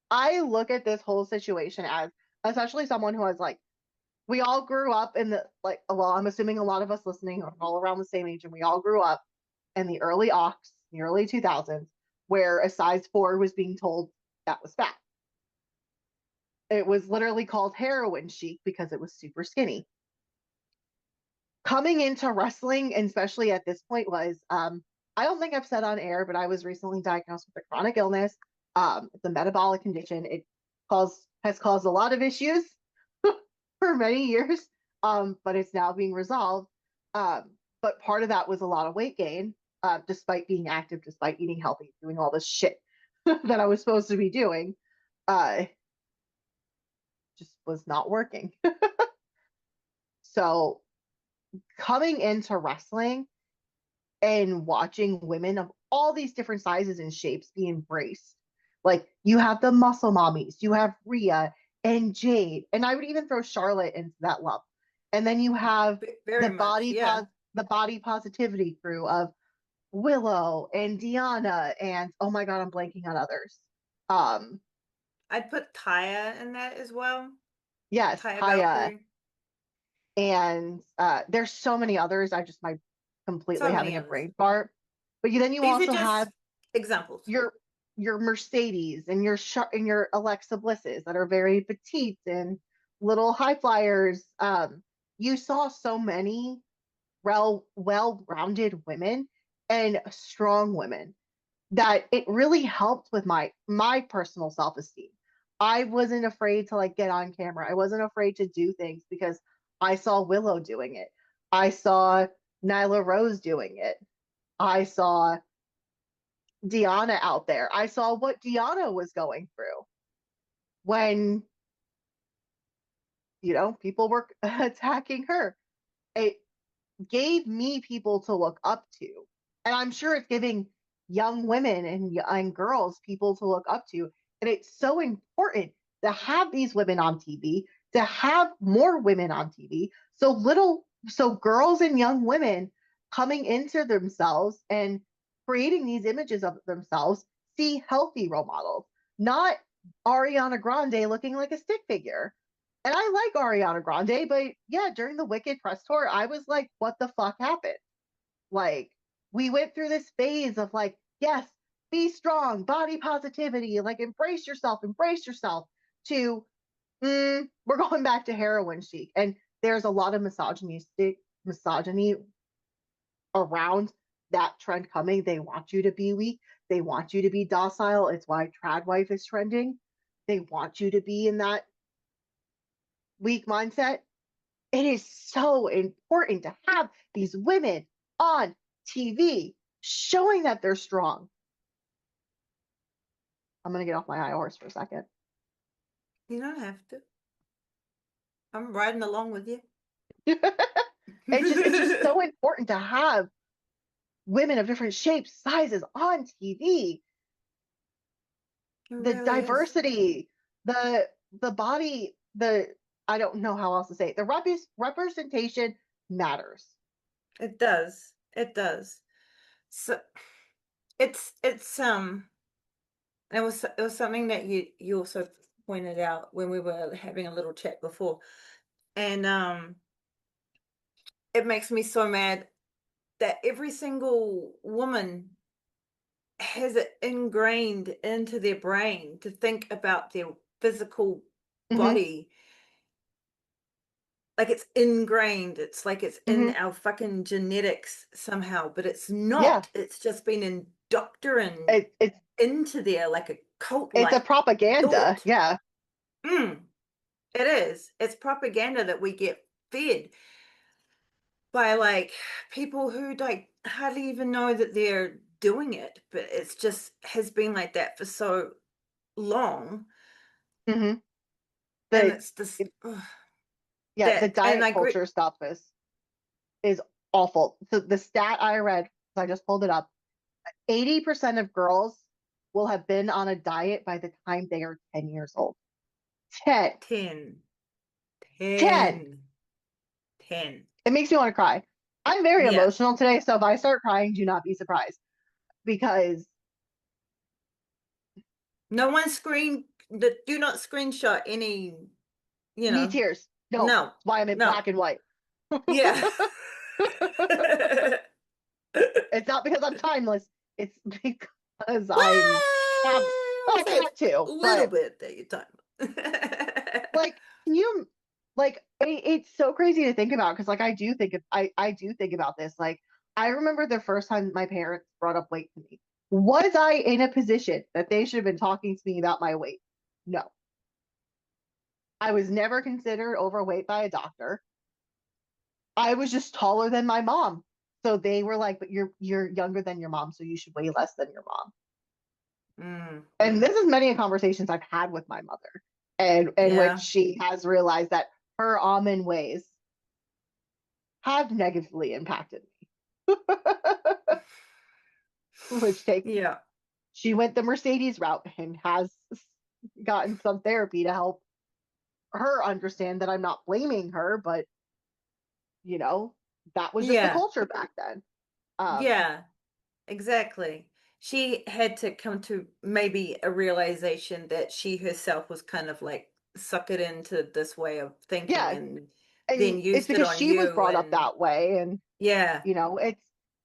[SPEAKER 2] I look at this whole situation as especially someone who has like we all grew up in the like well I'm assuming a lot of us listening are all around the same age and we all grew up in the early aughts, the early 2000s where a size 4 was being told that was fat. It was literally called heroin chic because it was super skinny. Coming into wrestling, and especially at this point, was I don't think I've said on air, but I was recently diagnosed with a chronic illness. It's a metabolic condition. It has caused a lot of issues for many years, but it's now being resolved. But part of that was a lot of weight gain, despite being active, despite eating healthy, doing all this shit that I was supposed to be doing. Uh, just was not working. So coming into wrestling and watching women of all these different sizes and shapes be embraced. Like you have the muscle mommies, you have Rhea and Jade, and I would even throw Charlotte into that lump. And then you have
[SPEAKER 3] Very much, yeah.
[SPEAKER 2] the body positivity crew of Willow and Deanna and oh my god, I'm blanking on others. Um
[SPEAKER 3] I'd put Taya in that as well.
[SPEAKER 2] yes,
[SPEAKER 3] Taya
[SPEAKER 2] Kaya,
[SPEAKER 3] Valkyrie.
[SPEAKER 2] and there's so many others. I just might completely
[SPEAKER 3] So many
[SPEAKER 2] having a
[SPEAKER 3] others.
[SPEAKER 2] brain fart. But then you
[SPEAKER 3] These are
[SPEAKER 2] also
[SPEAKER 3] just
[SPEAKER 2] have
[SPEAKER 3] examples.
[SPEAKER 2] your Mercedes and your Alexa Blisses that are very petite and little high flyers. You saw so many well-rounded women and strong women that it really helped with my personal self-esteem. I wasn't afraid to like get on camera. I wasn't afraid to do things because I saw Willow doing it. I saw Nyla Rose doing it. I saw Deanna out there. I saw what Deanna was going through when, people were attacking her. It gave me people to look up to. And I'm sure it's giving young women and girls people to look up to. And it's so important to have these women on TV, to have more women on TV. So girls and young women coming into themselves and creating these images of themselves see healthy role models, not Ariana Grande looking like a stick figure. And I like Ariana Grande, but yeah, during the Wicked press tour, I was like, what the fuck happened? Like, we went through this phase of like, yes, be strong, body positivity, like embrace yourself, to we're going back to heroin chic. And there's a lot of misogyny around that trend coming. They want you to be weak. They want you to be docile. It's why trad wife is trending. They want you to be in that weak mindset. It is so important to have these women on TV showing that they're strong. I'm going to get off my high horse for a second.
[SPEAKER 3] You don't have to. I'm riding along with you.
[SPEAKER 2] It's just so important to have women of different shapes, sizes on TV.
[SPEAKER 3] It
[SPEAKER 2] The
[SPEAKER 3] really is.
[SPEAKER 2] diversity, the body, the I don't know how else to say it. The representation matters.
[SPEAKER 3] It does. It does. So it's it was something that you also pointed out when we were having a little chat before. And it makes me so mad that every single woman has it ingrained into their brain to think about their physical
[SPEAKER 2] Mm-hmm,
[SPEAKER 3] body. Like it's ingrained. It's like it's in
[SPEAKER 2] mm-hmm.
[SPEAKER 3] our fucking genetics somehow, but it's
[SPEAKER 2] Yeah,
[SPEAKER 3] not. It's just been indoctrinated
[SPEAKER 2] it, it's
[SPEAKER 3] into there like a
[SPEAKER 2] it's a
[SPEAKER 3] cult-like
[SPEAKER 2] propaganda.
[SPEAKER 3] thought.
[SPEAKER 2] Yeah.
[SPEAKER 3] Mm, it is. It's propaganda that we get fed by like people who like hardly even know that they're doing it, but it's just has been like that for so long.
[SPEAKER 2] Mm-hmm.
[SPEAKER 3] And
[SPEAKER 2] The
[SPEAKER 3] it's just
[SPEAKER 2] it, yeah, the
[SPEAKER 3] that, and
[SPEAKER 2] diet
[SPEAKER 3] I agree.
[SPEAKER 2] culture stuff is awful. So the stat I read, I just pulled it up, 80% of girls will have been on a diet by the time they are 10 years old. 10.
[SPEAKER 3] 10,
[SPEAKER 2] 10.
[SPEAKER 3] 10, 10.
[SPEAKER 2] It makes me want to cry. I'm very
[SPEAKER 3] Yeah.
[SPEAKER 2] emotional today, so if I start crying, do not be surprised because
[SPEAKER 3] No one do not screenshot any, you
[SPEAKER 2] me
[SPEAKER 3] know,
[SPEAKER 2] tears. No,
[SPEAKER 3] no,
[SPEAKER 2] that's why I'm in
[SPEAKER 3] no.
[SPEAKER 2] black and white.
[SPEAKER 3] Yeah.
[SPEAKER 2] It's not because I'm timeless. It's because
[SPEAKER 3] Well,
[SPEAKER 2] have
[SPEAKER 3] I
[SPEAKER 2] I
[SPEAKER 3] say
[SPEAKER 2] got
[SPEAKER 3] a
[SPEAKER 2] to,
[SPEAKER 3] little
[SPEAKER 2] but
[SPEAKER 3] bit that you time.
[SPEAKER 2] like, can you, like, it's so crazy to think about because, like, I do think about this. Like, I remember the first time my parents brought up weight to me. Was I in a position that they should have been talking to me about my weight? No. I was never considered overweight by a doctor. I was just taller than my mom. So they were like, but you're younger than your mom, so you should weigh less than your mom.
[SPEAKER 3] Mm,
[SPEAKER 2] And this is many conversations I've had with my mother, and in which
[SPEAKER 3] yeah.
[SPEAKER 2] she has realized that her almond ways have negatively impacted me. Which takes
[SPEAKER 3] Yeah.
[SPEAKER 2] she went the Mercedes route and has gotten some therapy to help her understand that I'm not blaming her, but you know, that was just the
[SPEAKER 3] Yeah.
[SPEAKER 2] culture back then. Um,
[SPEAKER 3] Yeah. Exactly. She had to come to maybe a realization that she herself was kind of like suck it into this way of thinking
[SPEAKER 2] yeah,
[SPEAKER 3] and then
[SPEAKER 2] and it's
[SPEAKER 3] used it
[SPEAKER 2] because
[SPEAKER 3] on
[SPEAKER 2] she was
[SPEAKER 3] you
[SPEAKER 2] brought up
[SPEAKER 3] and
[SPEAKER 2] that way, and
[SPEAKER 3] yeah.
[SPEAKER 2] you know,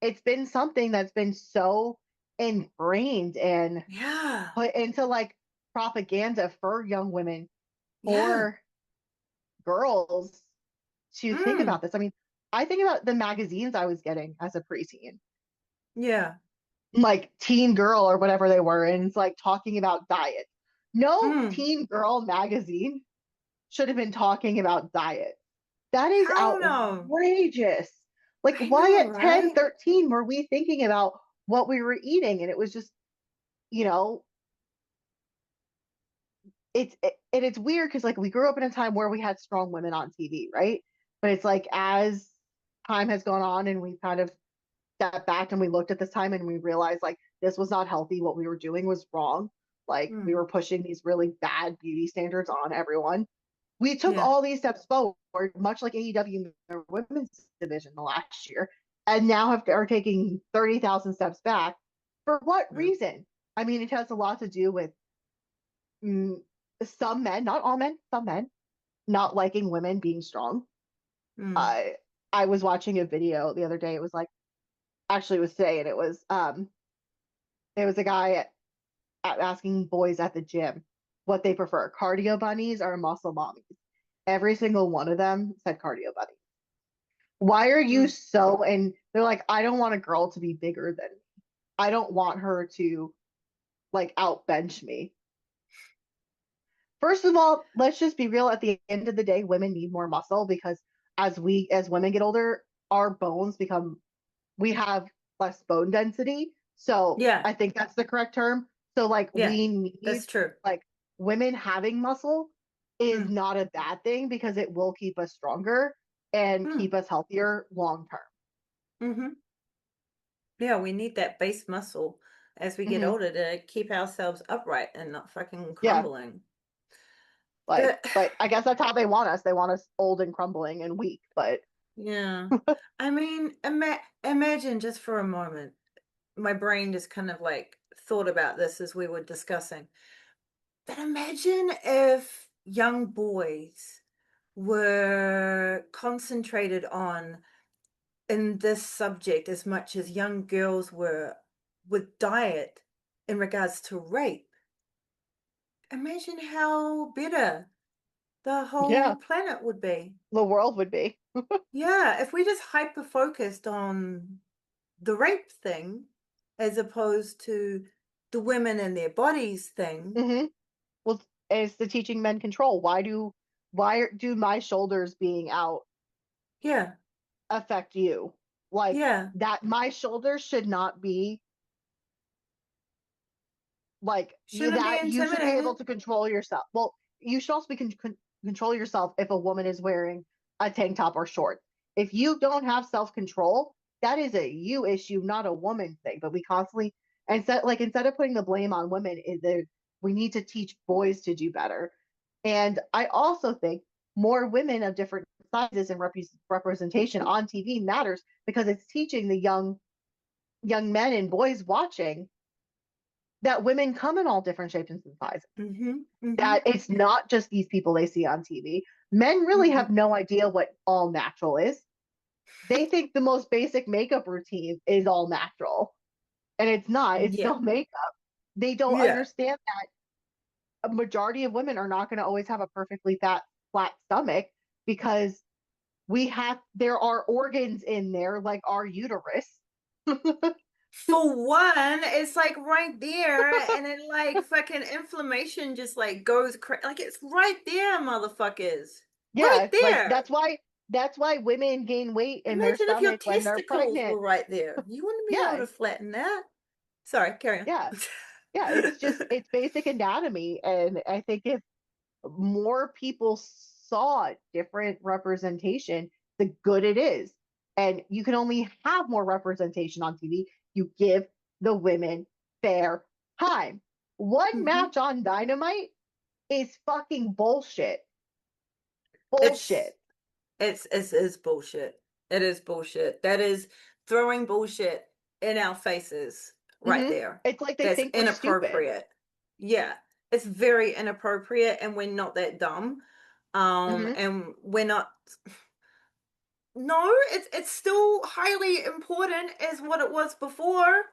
[SPEAKER 2] it's been something that's been so ingrained and
[SPEAKER 3] Yeah.
[SPEAKER 2] put into like propaganda for young women,
[SPEAKER 3] Yeah.
[SPEAKER 2] for girls to think
[SPEAKER 3] Mm.
[SPEAKER 2] about this. I mean, I think about the magazines I was getting as a preteen,
[SPEAKER 3] Yeah.
[SPEAKER 2] like Teen Girl or whatever they were, and it's like talking about diet. No
[SPEAKER 3] Mm.
[SPEAKER 2] teen girl magazine should have been talking about diet. That is
[SPEAKER 3] Hell no.
[SPEAKER 2] outrageous. Like,
[SPEAKER 3] I
[SPEAKER 2] why
[SPEAKER 3] know,
[SPEAKER 2] at 10,
[SPEAKER 3] right?
[SPEAKER 2] 13 were we thinking about what we were eating? And it was just, you know, and it's weird because like we grew up in a time where we had strong women on TV, right? But it's like as time has gone on and we kind of stepped back and we looked at this time and we realized like this was not healthy. What we were doing was wrong. Like we
[SPEAKER 3] Mm.
[SPEAKER 2] were pushing these really bad beauty standards on everyone. We took
[SPEAKER 3] Yeah.
[SPEAKER 2] all these steps forward, much like AEW in their women's division the last year, and now are taking 30,000 steps back. For what
[SPEAKER 3] Mm.
[SPEAKER 2] reason? I mean, it has a lot to do with mm, some men, not all men, some men, not liking women being strong.
[SPEAKER 3] Mm.
[SPEAKER 2] I I was watching a video the other day. It was like actually it was today, and it was a guy asking boys at the gym what they prefer, cardio bunnies or muscle mommies. Every single one of them said cardio bunnies. Why are you
[SPEAKER 3] Mm.
[SPEAKER 2] so? And they're like, I don't want a girl to be bigger than me. I don't want her to like outbench me. First of all, let's just be real. At the end of the day, women need more muscle because as women get older, our bones become we have less bone density. So
[SPEAKER 3] Yeah.
[SPEAKER 2] I think that's the correct term. So like
[SPEAKER 3] Yeah.
[SPEAKER 2] we
[SPEAKER 3] That's
[SPEAKER 2] need
[SPEAKER 3] true.
[SPEAKER 2] like women having muscle is
[SPEAKER 3] Mm.
[SPEAKER 2] not a bad thing because it will keep us stronger and
[SPEAKER 3] Mm.
[SPEAKER 2] keep us healthier long term.
[SPEAKER 3] Mm-hmm. Yeah, we need that base muscle as we get
[SPEAKER 2] Hmm.
[SPEAKER 3] older to keep ourselves upright and not fucking
[SPEAKER 2] Yeah,
[SPEAKER 3] crumbling.
[SPEAKER 2] like,
[SPEAKER 3] But
[SPEAKER 2] but I guess that's how they want us. They want us old and crumbling and weak. But
[SPEAKER 3] yeah, I mean, imagine just for a moment, my brain just kind of like thought about this as we were discussing. But imagine if young boys were concentrated on in this subject as much as young girls were with diet in regards to rape. Imagine how better the
[SPEAKER 2] yeah,
[SPEAKER 3] whole planet would be.
[SPEAKER 2] the world would be.
[SPEAKER 3] Yeah, if we just hyper focused on the rape thing as opposed to the women and their bodies thing.
[SPEAKER 2] Hmm. Well, it's the teaching men control. Why do my shoulders being out
[SPEAKER 3] Yeah,
[SPEAKER 2] affect you? Like
[SPEAKER 3] yeah.
[SPEAKER 2] that, my shoulders should not be like you
[SPEAKER 3] Shouldn't be
[SPEAKER 2] that you should be able
[SPEAKER 3] intimidated.
[SPEAKER 2] to control yourself. Well, you should also be control yourself if a woman is wearing a tank top or shorts. If you don't have self control, that is a you issue, not a woman thing. But we constantly instead of putting the blame on women, we need to teach boys to do better. And I also think more women of different sizes and representation on TV matters because it's teaching the young men and boys watching that women come in all different shapes and sizes.
[SPEAKER 3] Mm-hmm. Mm-hmm.
[SPEAKER 2] That it's not just these people they see on TV. Men really
[SPEAKER 3] Mm-hmm.
[SPEAKER 2] have no idea what all natural is. They think the most basic makeup routine is all natural, and it's not. It's
[SPEAKER 3] Yeah.
[SPEAKER 2] still makeup. They don't
[SPEAKER 3] Yeah.
[SPEAKER 2] understand that a majority of women are not going to always have a perfectly flat stomach because there are organs in there like our uterus.
[SPEAKER 3] For one, it's like right there, and then like fucking inflammation just like goes like it's right there, motherfuckers. Right
[SPEAKER 2] Yeah, like
[SPEAKER 3] there.
[SPEAKER 2] that's why women gain weight in their
[SPEAKER 3] Imagine if your
[SPEAKER 2] stomach when they're
[SPEAKER 3] testicles
[SPEAKER 2] pregnant.
[SPEAKER 3] were right there. You wouldn't be able
[SPEAKER 2] Yeah,
[SPEAKER 3] to flatten that. Sorry, carry on.
[SPEAKER 2] yeah, yeah. It's basic anatomy, and I think if more people saw different representation, the good it is. And you can only have more representation on TV. You give the women fair time. One
[SPEAKER 3] Hmm.
[SPEAKER 2] match on Dynamite is fucking bullshit.
[SPEAKER 3] It's
[SPEAKER 2] Bullshit.
[SPEAKER 3] it's bullshit. It is bullshit. That is throwing bullshit in our faces right
[SPEAKER 2] Hmm.
[SPEAKER 3] there.
[SPEAKER 2] It's like they
[SPEAKER 3] That's
[SPEAKER 2] think we're stupid.
[SPEAKER 3] inappropriate. Yeah, it's very inappropriate, and we're not that dumb.
[SPEAKER 2] Hmm.
[SPEAKER 3] And we're not. No, it's still highly important as what it was before.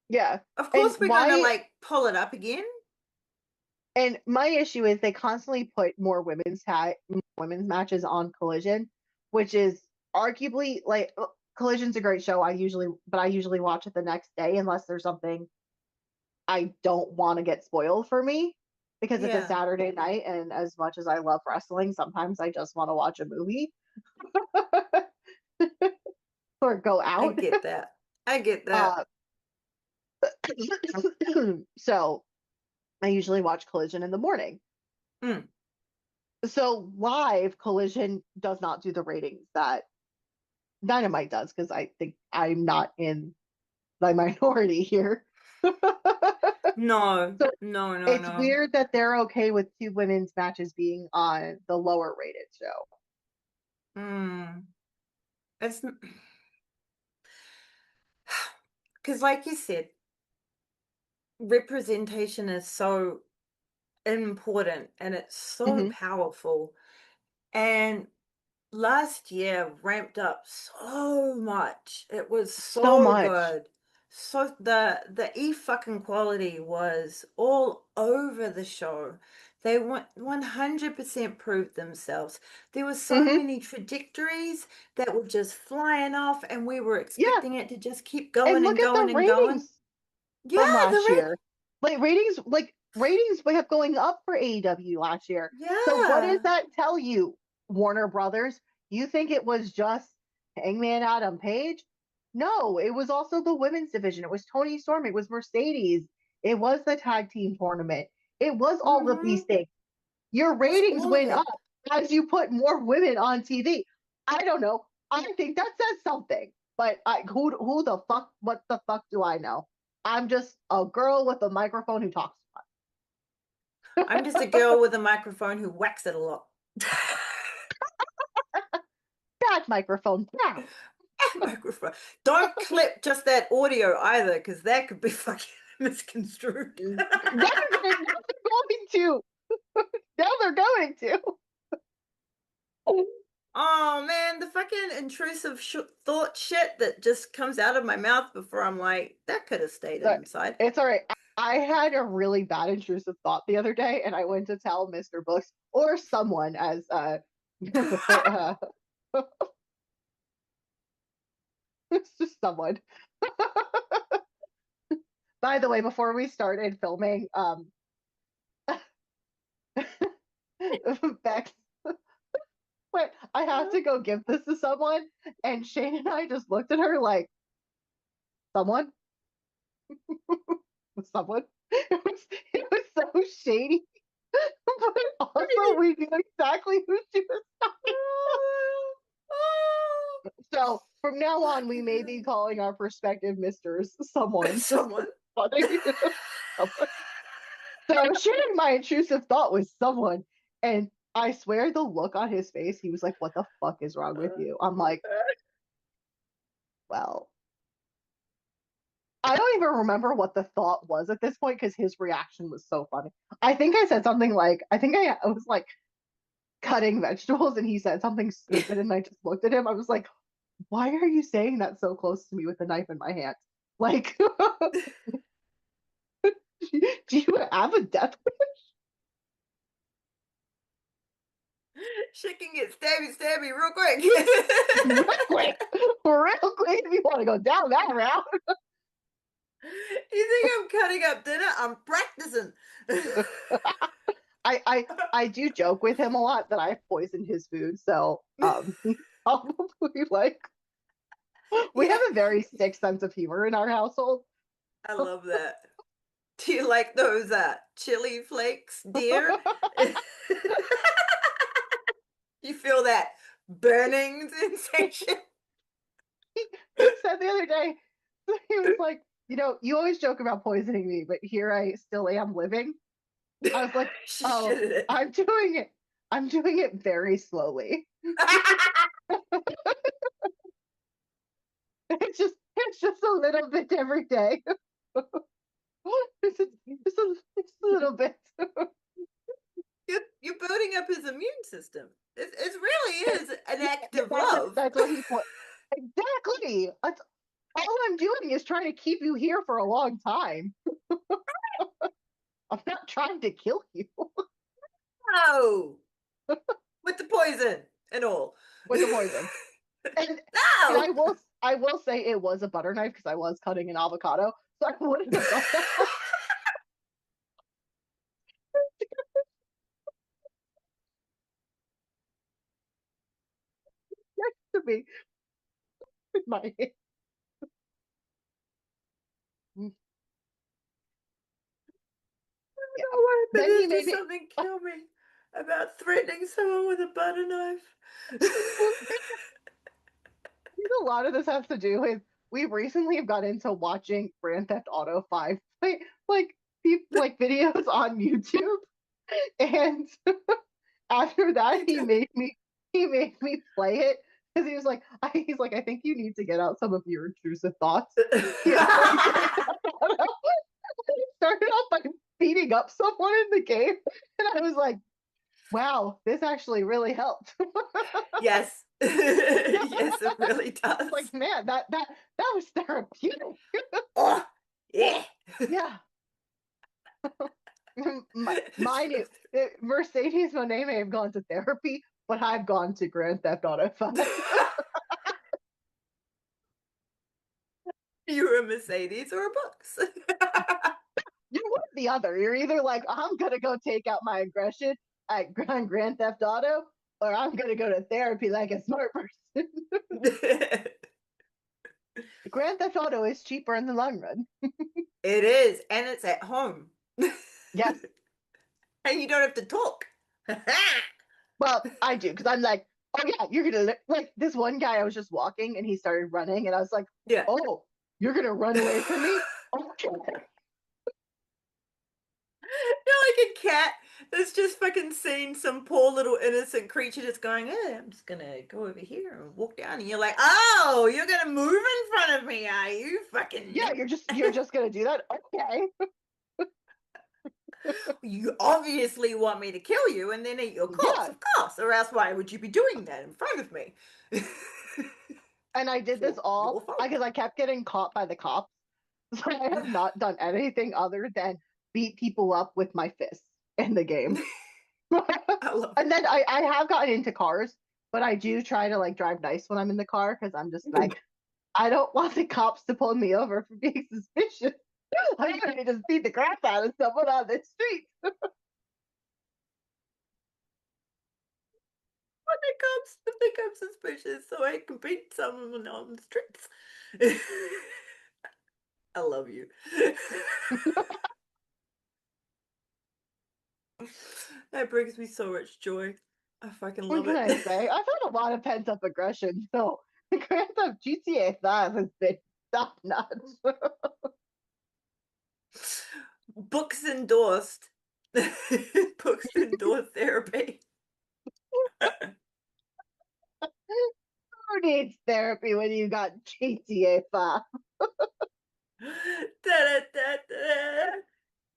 [SPEAKER 2] Yeah.
[SPEAKER 3] Of
[SPEAKER 2] And
[SPEAKER 3] course, we're gonna
[SPEAKER 2] why
[SPEAKER 3] like pull it up again.
[SPEAKER 2] and my issue is they constantly put more women's matches on Collision, which is arguably like Collision's a great show. I usually watch it the next day unless there's something I don't want to get spoiled for me because it's a
[SPEAKER 3] Yeah,
[SPEAKER 2] Saturday night, and as much as I love wrestling, sometimes I just want to watch a movie or go
[SPEAKER 3] I
[SPEAKER 2] out.
[SPEAKER 3] get that. I get that.
[SPEAKER 2] Uh, so I usually watch Collision in the morning.
[SPEAKER 3] Mm.
[SPEAKER 2] So live Collision does not do the ratings that Dynamite does because I think I'm not in the minority here.
[SPEAKER 3] No,
[SPEAKER 2] So
[SPEAKER 3] no, no,
[SPEAKER 2] it's
[SPEAKER 3] no.
[SPEAKER 2] weird that they're okay with two women's matches being on the lower rated show.
[SPEAKER 3] Mm. It's because, like you said, representation is so important and it's so
[SPEAKER 2] Hmm.
[SPEAKER 3] powerful. And last year ramped up so much. It was
[SPEAKER 2] So
[SPEAKER 3] so
[SPEAKER 2] much.
[SPEAKER 3] good. So the e fucking quality was all over the show. They 100% proved themselves. There were so
[SPEAKER 2] Hmm.
[SPEAKER 3] many trajectories that were just flying off, and we were
[SPEAKER 2] Yeah.
[SPEAKER 3] expecting it to just keep
[SPEAKER 2] And
[SPEAKER 3] going
[SPEAKER 2] look
[SPEAKER 3] and
[SPEAKER 2] at the
[SPEAKER 3] going and going.
[SPEAKER 2] ratings
[SPEAKER 3] Yeah,
[SPEAKER 2] from
[SPEAKER 3] the
[SPEAKER 2] last
[SPEAKER 3] red.
[SPEAKER 2] year. Ratings kept going up for AEW last year. So what does
[SPEAKER 3] Yeah.
[SPEAKER 2] that tell you, Warner Brothers? You think it was just Hangman Adam Page? No, it was also the women's division. It was Tony Storm. It was Mercedes. It was the tag team tournament. It was all of these
[SPEAKER 3] Mm-hmm.
[SPEAKER 2] things. Your
[SPEAKER 3] It's
[SPEAKER 2] ratings
[SPEAKER 3] all of
[SPEAKER 2] went up
[SPEAKER 3] it.
[SPEAKER 2] as you put more women on TV. I don't know. I think that says something. But who the fuck? What the fuck do I know? I'm just a girl with a microphone who talks
[SPEAKER 3] I'm just a girl with a microphone who whacks it a lot.
[SPEAKER 2] that microphone. Yeah.
[SPEAKER 3] Microphone. Don't clip just that audio either, because that could be fucking misconstrued.
[SPEAKER 2] Now they're going to. Now they're going to.
[SPEAKER 3] Oh man, the fucking intrusive thought shit that just comes out of my mouth before I'm like, that could have stayed
[SPEAKER 2] So
[SPEAKER 3] inside.
[SPEAKER 2] it's all right. I had a really bad intrusive thought the other day, and I went to tell Mr. Books or someone as uh it's just someone. By the way, before we started filming, Bex went, I have to go give this to someone. And Shane and I just looked at her like, someone? Someone? It was so shady. But also we knew exactly who she was talking about. So from now on we may be calling our prospective misters someone. Just
[SPEAKER 3] Someone.
[SPEAKER 2] funny. Someone. So I was sharing my intrusive thought with someone, and I swear the look on his face, he was like, "What the fuck is wrong with you?" I'm like, "Well, I don't even remember what the thought was at this point because his reaction was so funny. I think I said something like, I think I was like cutting vegetables, and he said something stupid, and I just looked at him. I was like, "Why are you saying that so close to me with a knife in my hand? Like, do you have a death wish?"
[SPEAKER 3] She can get stabby real quick.
[SPEAKER 2] Real quick, real quick, if you want to go down that route.
[SPEAKER 3] You think I'm cutting up dinner? I'm practicing.
[SPEAKER 2] I do joke with him a lot that I poisoned his food, so he's probably like we have
[SPEAKER 3] Yeah,
[SPEAKER 2] a very sick sense of humor in our household.
[SPEAKER 3] I love that. Do you like those chili flakes, dear? You feel that burning sensation?
[SPEAKER 2] He said the other day, he was like, you always joke about poisoning me, but here I still am living. I was like,
[SPEAKER 3] She
[SPEAKER 2] oh,
[SPEAKER 3] shitted it.
[SPEAKER 2] I'm doing it. I'm doing it very slowly. It's just a little bit every day. It's a little bit.
[SPEAKER 3] You're building up his immune system. It really is an act of
[SPEAKER 2] That's
[SPEAKER 3] love.
[SPEAKER 2] that's what he put. Exactly. That's all I'm doing is trying to keep you here for a long time. I'm not trying to kill you
[SPEAKER 3] No, with the poison and all.
[SPEAKER 2] with the poison. And and
[SPEAKER 3] No.
[SPEAKER 2] I will say it was a butter knife because I was cutting an avocado, so I wouldn't have done that to me with my hand. Yeah.
[SPEAKER 3] No, what
[SPEAKER 2] Then he
[SPEAKER 3] happened
[SPEAKER 2] made
[SPEAKER 3] is
[SPEAKER 2] me.
[SPEAKER 3] something kill me about threatening someone with a butter knife.
[SPEAKER 2] A lot of this has to do with we recently have got into watching Grand Theft Auto 5 like like videos on YouTube, and after that he made me play it because he was like I think you need to get out some of your intrusive thoughts. He was playing Grand Theft Auto. He started off by beating up someone in the game, and I was like, wow, this actually really helped.
[SPEAKER 3] Yes. Yes, it really does.
[SPEAKER 2] Like, man, that was therapeutic.
[SPEAKER 3] Oh, yeah.
[SPEAKER 2] Yeah. Mine, Mercedes Monet may have gone to therapy, but I've gone to Grand Theft Auto 5.
[SPEAKER 3] You're a Mercedes or a Books.
[SPEAKER 2] You're one or the other. You're either like, I'm going to go take out my aggression at Grand Theft Auto, or I'm going to go to therapy like a smart person. Grand Theft Auto is cheaper in the long run.
[SPEAKER 3] It is, and it's at home.
[SPEAKER 2] Yes.
[SPEAKER 3] And you don't have to talk.
[SPEAKER 2] Well, I do because I'm like, oh yeah, you're gonna like this one guy. I was just walking and he started running, and I was like,
[SPEAKER 3] Yeah.
[SPEAKER 2] oh, you're gonna run away from me? Okay.
[SPEAKER 3] You're like a cat that's just fucking seen some poor little innocent creature just going, I'm just gonna go over here and walk down. And you're like, oh, you're gonna move in front of me, are you? Fucking
[SPEAKER 2] Yeah, you're just gonna do that? Okay.
[SPEAKER 3] You obviously want me to kill you and then eat your corpse,
[SPEAKER 2] Yeah.
[SPEAKER 3] of course, or else why would you be doing that in front of me?
[SPEAKER 2] And I did this all
[SPEAKER 3] Your fault.
[SPEAKER 2] because I kept getting caught by the cops. So I have not done anything other than beat people up with my fists in the game.
[SPEAKER 3] I love
[SPEAKER 2] And
[SPEAKER 3] it.
[SPEAKER 2] then I have gotten into cars, but I do try to like drive nice when I'm in the car because I'm just like, I don't want the cops to pull me over for being suspicious. I'm going to just beat the crap out of someone on the street.
[SPEAKER 3] When it comes to think I'm suspicious, so I can beat someone on the streets. I love you. That brings me so much joy. I fucking
[SPEAKER 2] What
[SPEAKER 3] love
[SPEAKER 2] can
[SPEAKER 3] it.
[SPEAKER 2] I say? I've had a lot of pent up aggression, so the Grand Theft GTA 5 has been top notch.
[SPEAKER 3] Books endorsed. Books endorsed therapy.
[SPEAKER 2] Who needs therapy when you got GTA 5?
[SPEAKER 3] Da-da-da-da.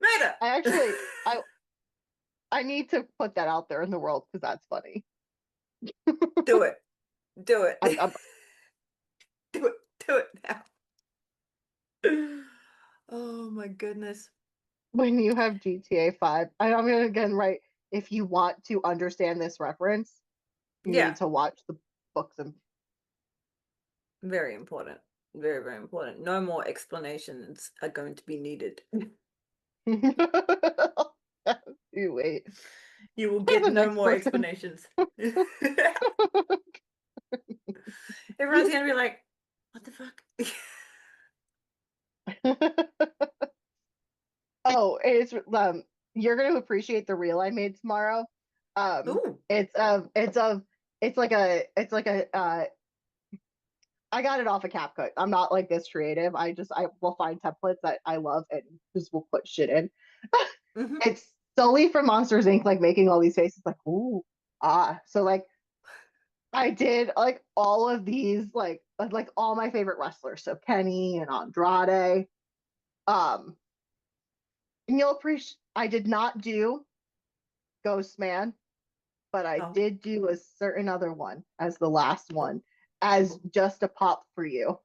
[SPEAKER 3] Meta.
[SPEAKER 2] I actually, I need to put that out there in the world because that's funny.
[SPEAKER 3] Do it. Do it.
[SPEAKER 2] I'm
[SPEAKER 3] Do it. Do it now. Oh my goodness.
[SPEAKER 2] when you have GTA 5, I'm gonna again write if you want to understand this reference, you
[SPEAKER 3] Yeah,
[SPEAKER 2] need to watch the books and
[SPEAKER 3] very important. Very, very important. No more explanations are going to be needed.
[SPEAKER 2] you wait.
[SPEAKER 3] You will
[SPEAKER 2] For
[SPEAKER 3] get
[SPEAKER 2] the
[SPEAKER 3] no
[SPEAKER 2] next
[SPEAKER 3] more
[SPEAKER 2] person.
[SPEAKER 3] explanations. Everyone's gonna be like, what the fuck?
[SPEAKER 2] Oh, you're gonna appreciate the reel I made tomorrow.
[SPEAKER 3] Ooh.
[SPEAKER 2] It's like a I got it off of CapCut. I'm not like this creative. I will find templates that I love and just will put shit in.
[SPEAKER 3] Hmm.
[SPEAKER 2] It's solely from Monsters Inc. Like making all these faces like ooh ah. So like I did like all of these like all my favorite wrestlers. So Kenny and Andrade. Um, and you'll appreciate. I did not do Ghost Man, but I
[SPEAKER 3] Oh.
[SPEAKER 2] did do a certain other one as the last one as just a pop for you.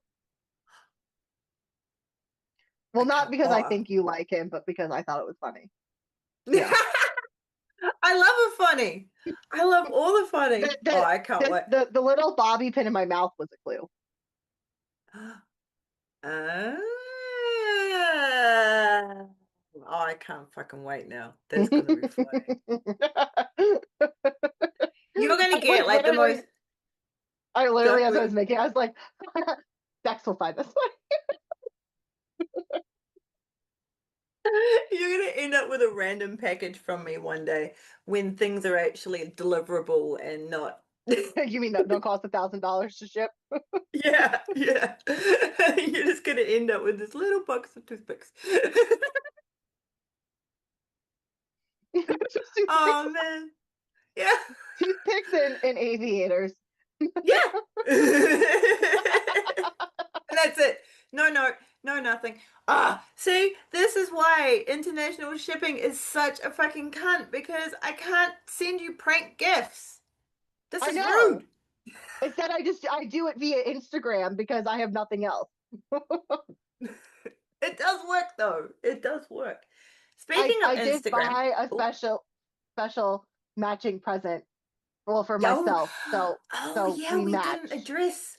[SPEAKER 2] Well,
[SPEAKER 3] I
[SPEAKER 2] not
[SPEAKER 3] can't.
[SPEAKER 2] because I
[SPEAKER 3] Oh.
[SPEAKER 2] think you like him, but because I thought it was funny. Yeah.
[SPEAKER 3] I love a funny. I love all the funny. Oh, I can't wait.
[SPEAKER 2] The little bobby pin in my mouth was a clue.
[SPEAKER 3] Ah. Oh, I can't fucking wait now. That's gonna be funny. You're gonna get like the most.
[SPEAKER 2] I literally, as I was
[SPEAKER 3] Go.
[SPEAKER 2] making, I was like, Dex will find this one.
[SPEAKER 3] You're gonna end up with a random package from me one day when things are actually deliverable and not.
[SPEAKER 2] You mean don't cost $1,000 to ship?
[SPEAKER 3] Yeah, yeah. You're just gonna end up with this little box of toothpicks. Oh man. Yeah.
[SPEAKER 2] Toothpicks and aviators.
[SPEAKER 3] Yeah. And that's it. No, no, no, nothing. Ah, see, this is why international shipping is such a fucking cunt because I can't send you prank gifts. This
[SPEAKER 2] I
[SPEAKER 3] is
[SPEAKER 2] know.
[SPEAKER 3] rude.
[SPEAKER 2] Instead, I do it via Instagram because I have nothing else.
[SPEAKER 3] It does work though. It does work. Speaking of
[SPEAKER 2] I did
[SPEAKER 3] Instagram,
[SPEAKER 2] buy a
[SPEAKER 3] oh,
[SPEAKER 2] special matching present, well, for
[SPEAKER 3] yo,
[SPEAKER 2] myself.
[SPEAKER 3] oh
[SPEAKER 2] So
[SPEAKER 3] yeah,
[SPEAKER 2] we
[SPEAKER 3] we didn't
[SPEAKER 2] match.
[SPEAKER 3] address.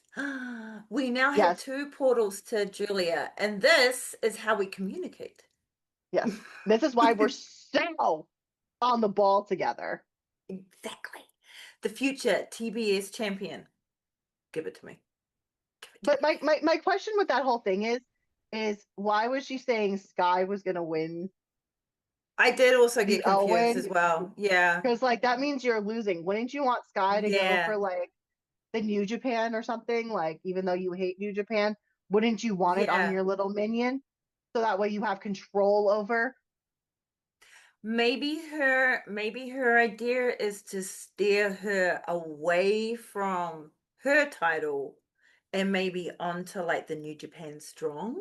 [SPEAKER 3] We now have
[SPEAKER 2] Yes,
[SPEAKER 3] two portals to Julia, and this is how we communicate.
[SPEAKER 2] yes. This is why we're so on the ball together.
[SPEAKER 3] Exactly. The future TBS champion. Give it to me. Give it to
[SPEAKER 2] But
[SPEAKER 3] me.
[SPEAKER 2] my question with that whole thing is why was she saying Sky was gonna win
[SPEAKER 3] I did also
[SPEAKER 2] the
[SPEAKER 3] get confused as
[SPEAKER 2] Owen?
[SPEAKER 3] well. Yeah.
[SPEAKER 2] Because like that means you're losing. Wouldn't you want Sky to go
[SPEAKER 3] Yeah.
[SPEAKER 2] for like the New Japan or something? Like even though you hate New Japan, wouldn't you want it on
[SPEAKER 3] Yeah.
[SPEAKER 2] your little minion so that way you have control over?
[SPEAKER 3] Maybe her idea is to steer her away from her title and maybe onto like the New Japan Strong.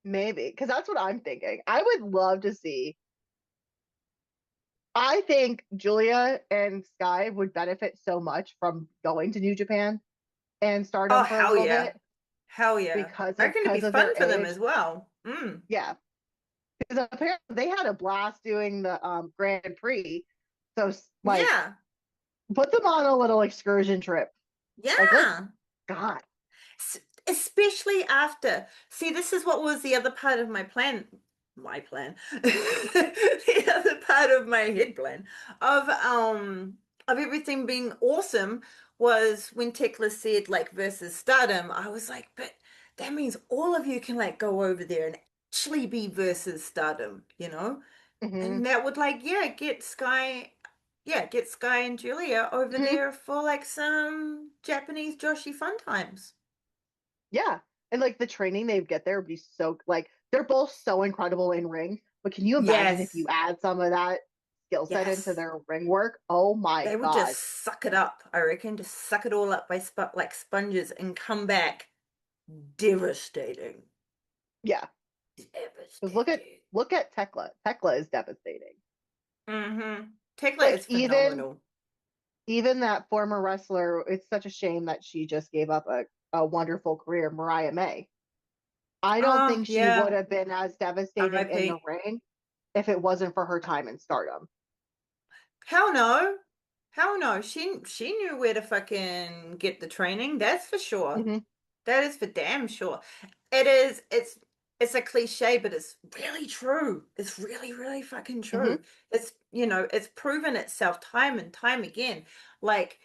[SPEAKER 2] Maybe because that's what I'm thinking. I would love to see. I think Julia and Sky would benefit so much from going to New Japan and
[SPEAKER 3] Oh,
[SPEAKER 2] Stardom for a
[SPEAKER 3] hell
[SPEAKER 2] little
[SPEAKER 3] yeah.
[SPEAKER 2] bit
[SPEAKER 3] Hell yeah. I reckon it'd be
[SPEAKER 2] because of
[SPEAKER 3] fun
[SPEAKER 2] their
[SPEAKER 3] for them
[SPEAKER 2] age.
[SPEAKER 3] as well. Mm.
[SPEAKER 2] Yeah, because apparently they had a blast doing the Grand Prix. So like,
[SPEAKER 3] Yeah.
[SPEAKER 2] put them on a little excursion trip. Like, let's
[SPEAKER 3] Yeah.
[SPEAKER 2] God.
[SPEAKER 3] Especially after. See, this is what was the other part of my plan. My plan. The other part of my head plan of everything being awesome was when Tekla said like versus Stardom. I was like, but that means all of you can like go over there and actually be versus Stardom, you know?
[SPEAKER 2] Hmm.
[SPEAKER 3] And that would like, get Sky and Julia over
[SPEAKER 2] Hmm.
[SPEAKER 3] there for like some Japanese Joshi fun times.
[SPEAKER 2] Yeah, and like the training they get there would be so like they're both so incredible in ring. But can you imagine if you
[SPEAKER 3] Yes,
[SPEAKER 2] add some of that skill set into
[SPEAKER 3] yes.
[SPEAKER 2] their ring work? Oh my
[SPEAKER 3] They would
[SPEAKER 2] God.
[SPEAKER 3] just suck it up, I reckon, just suck it all up by like sponges and come back devastating.
[SPEAKER 2] Yeah, because
[SPEAKER 3] Devastating.
[SPEAKER 2] look at Tekla. Tekla is devastating.
[SPEAKER 3] Mm-hmm. Tekla
[SPEAKER 2] Like
[SPEAKER 3] is phenomenal.
[SPEAKER 2] even that former wrestler, it's such a shame that she just gave up a wonderful career, Mariah May. I don't
[SPEAKER 3] Oh,
[SPEAKER 2] think she would
[SPEAKER 3] yeah.
[SPEAKER 2] have been as devastating in the
[SPEAKER 3] R.I.P.
[SPEAKER 2] ring if it wasn't for her time in Stardom.
[SPEAKER 3] Hell no. Hell no. She knew where to fucking get the training. That's for sure.
[SPEAKER 2] Hmm.
[SPEAKER 3] That is for damn sure. It is. It's a cliche, but it's really true. It's really, really fucking
[SPEAKER 2] Hmm.
[SPEAKER 3] true. It's it's proven itself time and time again. Like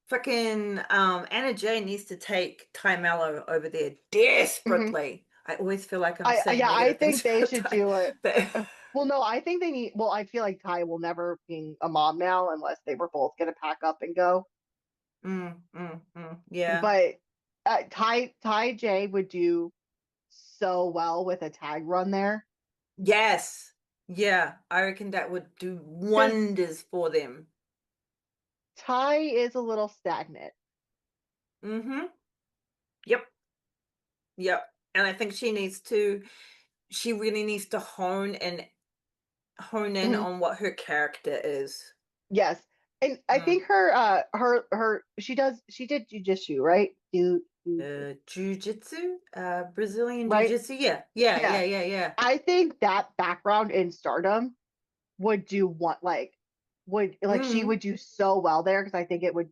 [SPEAKER 3] fucking Anna Jay needs to take Ty Mello over there
[SPEAKER 2] Hmm.
[SPEAKER 3] desperately. I always feel like I'm saying
[SPEAKER 2] Yeah, I
[SPEAKER 3] negative things
[SPEAKER 2] think they
[SPEAKER 3] about
[SPEAKER 2] should
[SPEAKER 3] Ty,
[SPEAKER 2] do it.
[SPEAKER 3] but
[SPEAKER 2] Well, no, I think they need. Well, I feel like Ty will never be a mom now unless they were both gonna pack up and go.
[SPEAKER 3] yeah.
[SPEAKER 2] But Ty J would do so well with a tag run there
[SPEAKER 3] Yes. Yeah, I reckon that would do
[SPEAKER 2] because
[SPEAKER 3] wonders for them.
[SPEAKER 2] Ty is a little stagnant.
[SPEAKER 3] Mm-hmm. Yep. Yep. And I think she really needs to hone in
[SPEAKER 2] Hmm.
[SPEAKER 3] on what her character is.
[SPEAKER 2] Yes, and I
[SPEAKER 3] Mm.
[SPEAKER 2] think her she did jujitsu, right?
[SPEAKER 3] Jiu-jitsu, Brazilian
[SPEAKER 2] Right?
[SPEAKER 3] jiu-jitsu. Yeah. Yeah,
[SPEAKER 2] Yeah,
[SPEAKER 3] yeah, yeah, yeah.
[SPEAKER 2] I think that background in Stardom would do what would like she
[SPEAKER 3] Mm.
[SPEAKER 2] would do so well there because I think it would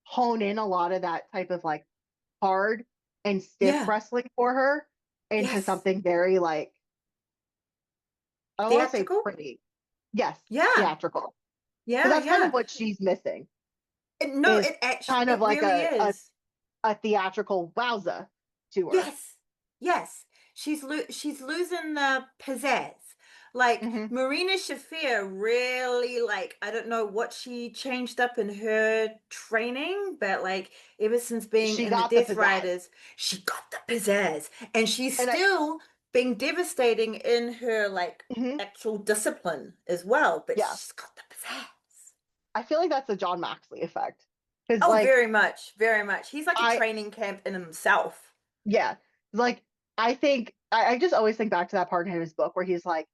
[SPEAKER 2] hone in a lot of that type of like hard and stiff
[SPEAKER 3] Yeah.
[SPEAKER 2] wrestling for her into
[SPEAKER 3] Yes.
[SPEAKER 2] something very like I don't want to say
[SPEAKER 3] Theatrical?
[SPEAKER 2] pretty. Yes,
[SPEAKER 3] Yeah.
[SPEAKER 2] theatrical. Because
[SPEAKER 3] Yeah,
[SPEAKER 2] that's kind of
[SPEAKER 3] yeah.
[SPEAKER 2] what she's missing
[SPEAKER 3] No,
[SPEAKER 2] is
[SPEAKER 3] it actually
[SPEAKER 2] kind of
[SPEAKER 3] it
[SPEAKER 2] like
[SPEAKER 3] really is.
[SPEAKER 2] a theatrical wowza to her.
[SPEAKER 3] Yes. Yes. She's losing the pizzazz. Like
[SPEAKER 2] Hmm.
[SPEAKER 3] Marina Shafir really like I don't know what she changed up in her training, but like ever since being
[SPEAKER 2] She
[SPEAKER 3] in the
[SPEAKER 2] got the
[SPEAKER 3] Death
[SPEAKER 2] pizzazz.
[SPEAKER 3] Riders, she got the pizzazz. And she's
[SPEAKER 2] And I
[SPEAKER 3] still being devastating in her like
[SPEAKER 2] mhm,
[SPEAKER 3] actual discipline as well, but
[SPEAKER 2] yeah,
[SPEAKER 3] she's got the pizzazz.
[SPEAKER 2] I feel like that's the John Maxley effect. Because
[SPEAKER 3] Oh,
[SPEAKER 2] like
[SPEAKER 3] very much, very much. He's like a
[SPEAKER 2] I
[SPEAKER 3] training camp in himself.
[SPEAKER 2] yeah, like I think I just always think back to that part in his book where he's like,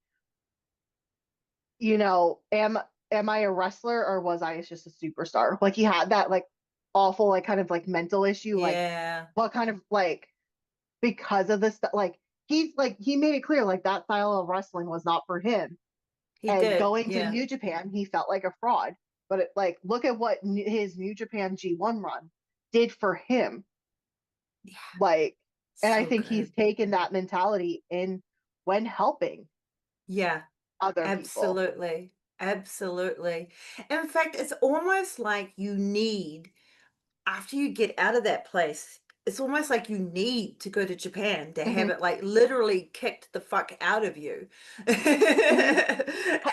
[SPEAKER 2] you know, am I a wrestler or was I just a superstar? Like he had that like awful like kind of like mental issue, like
[SPEAKER 3] Yeah,
[SPEAKER 2] what kind of like because of this like he's like he made it clear like that style of wrestling was not for him.
[SPEAKER 3] he
[SPEAKER 2] And
[SPEAKER 3] did.
[SPEAKER 2] going to
[SPEAKER 3] Yeah.
[SPEAKER 2] New Japan, he felt like a fraud. But like look at what his New Japan G1 run did for him.
[SPEAKER 3] Yeah.
[SPEAKER 2] Like, and I
[SPEAKER 3] So
[SPEAKER 2] think he's
[SPEAKER 3] good.
[SPEAKER 2] taken that mentality in when helping
[SPEAKER 3] Yeah,
[SPEAKER 2] other people.
[SPEAKER 3] absolutely. Absolutely. In fact, it's almost like you need, after you get out of that place, it's almost like you need to go to Japan to have
[SPEAKER 2] Hmm.
[SPEAKER 3] it like literally kicked the fuck out of you.
[SPEAKER 2] Hmm.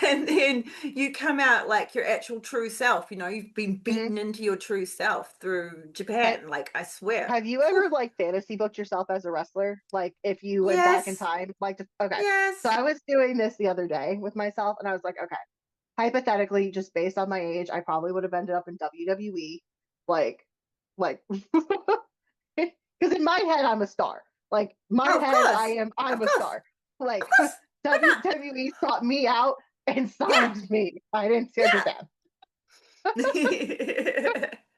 [SPEAKER 3] And then you come out like your actual true self. You've been
[SPEAKER 2] Hmm.
[SPEAKER 3] beaten into your true self through
[SPEAKER 2] And
[SPEAKER 3] Japan. Like, I swear.
[SPEAKER 2] have you ever like fantasy booked yourself as a wrestler? Like if you went back in
[SPEAKER 3] Yes.
[SPEAKER 2] time, like to, okay. So
[SPEAKER 3] Yes.
[SPEAKER 2] I was doing this the other day with myself and I was like, okay, hypothetically, just based on my age, I probably would have ended up in WWE. Like, like, because in my head, I'm a star. Like my
[SPEAKER 3] Oh, of
[SPEAKER 2] head,
[SPEAKER 3] course.
[SPEAKER 2] I'm
[SPEAKER 3] Of
[SPEAKER 2] a
[SPEAKER 3] courh
[SPEAKER 2] star. Like
[SPEAKER 3] Of course. Why not?
[SPEAKER 2] WWE sought me out and
[SPEAKER 3] Yeah.
[SPEAKER 2] signed me. I didn't go to
[SPEAKER 3] Yeah.
[SPEAKER 2] them,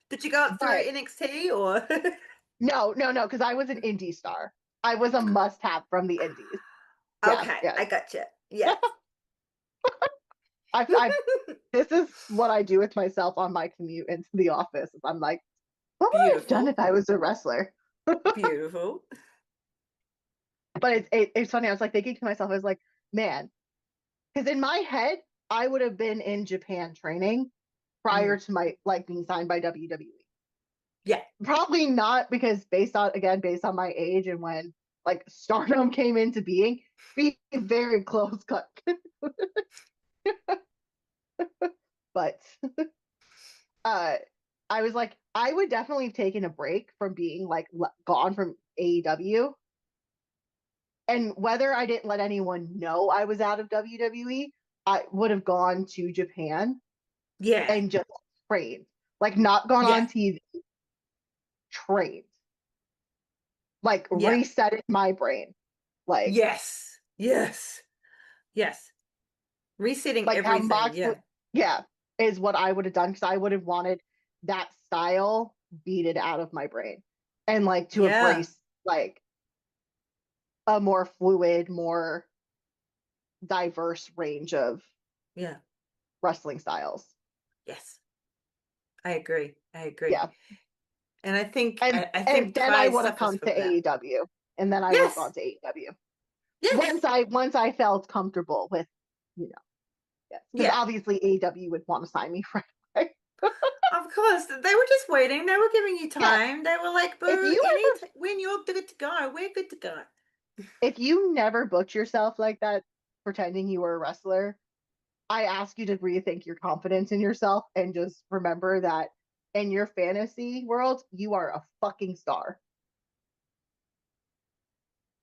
[SPEAKER 3] Did you go up through
[SPEAKER 2] but
[SPEAKER 3] NXT or?
[SPEAKER 2] no, because I was an indie star. I was a must-have from the indies. Yes,
[SPEAKER 3] Okay,
[SPEAKER 2] yes.
[SPEAKER 3] I got you. Yes.
[SPEAKER 2] I this is what I do with myself on my commute into the office. I'm like, what would I have done
[SPEAKER 3] Beautiful.
[SPEAKER 2] if I was a wrestler?
[SPEAKER 3] Beautiful.
[SPEAKER 2] But it's funny. I was like thinking to myself, I was like, man, because in my head, I would have been in Japan training prior
[SPEAKER 3] Mm.
[SPEAKER 2] to my like being signed by WWE.
[SPEAKER 3] Yeah.
[SPEAKER 2] Probably not because based on my age and when like Stardom came into being, be very close cut. But uh, I was like, I would definitely have taken a break from being like gone from AEW. And whether I didn't let anyone know I was out of WWE, I would have gone to Japan
[SPEAKER 3] Yeah.
[SPEAKER 2] and just trained. Like not gone
[SPEAKER 3] Yeah.
[SPEAKER 2] on TV, trained. Like
[SPEAKER 3] Yeah.
[SPEAKER 2] resetted my brain. Like
[SPEAKER 3] Yes. Yes. Yes. Resetting
[SPEAKER 2] like how
[SPEAKER 3] everything.
[SPEAKER 2] Moxley,
[SPEAKER 3] Yeah.
[SPEAKER 2] yeah, is what I would have done because I would have wanted that style beaten out of my brain and like to
[SPEAKER 3] Yeah.
[SPEAKER 2] embrace like a more fluid, more diverse range of
[SPEAKER 3] Yeah.
[SPEAKER 2] wrestling styles.
[SPEAKER 3] Yes, I agree. I agree.
[SPEAKER 2] Yeah.
[SPEAKER 3] And I think
[SPEAKER 2] And
[SPEAKER 3] I
[SPEAKER 2] and
[SPEAKER 3] think
[SPEAKER 2] then I
[SPEAKER 3] Ty
[SPEAKER 2] would have
[SPEAKER 3] suffers
[SPEAKER 2] come to
[SPEAKER 3] from that.
[SPEAKER 2] AEW. And then I would have
[SPEAKER 3] Yes.
[SPEAKER 2] gone to AEW.
[SPEAKER 3] Yes.
[SPEAKER 2] Once I felt comfortable with, you know, yes. Because
[SPEAKER 3] Yeah.
[SPEAKER 2] obviously AEW would want to sign me right away.
[SPEAKER 3] Of course. They were just waiting. They were giving you
[SPEAKER 2] Yeah.
[SPEAKER 3] time. They were like,
[SPEAKER 2] If
[SPEAKER 3] boo,
[SPEAKER 2] you ever
[SPEAKER 3] when you're good to go, we're good to go.
[SPEAKER 2] if you never booked yourself like that, pretending you were a wrestler, I ask you to rethink your confidence in yourself and just remember that in your fantasy world, you are a fucking star.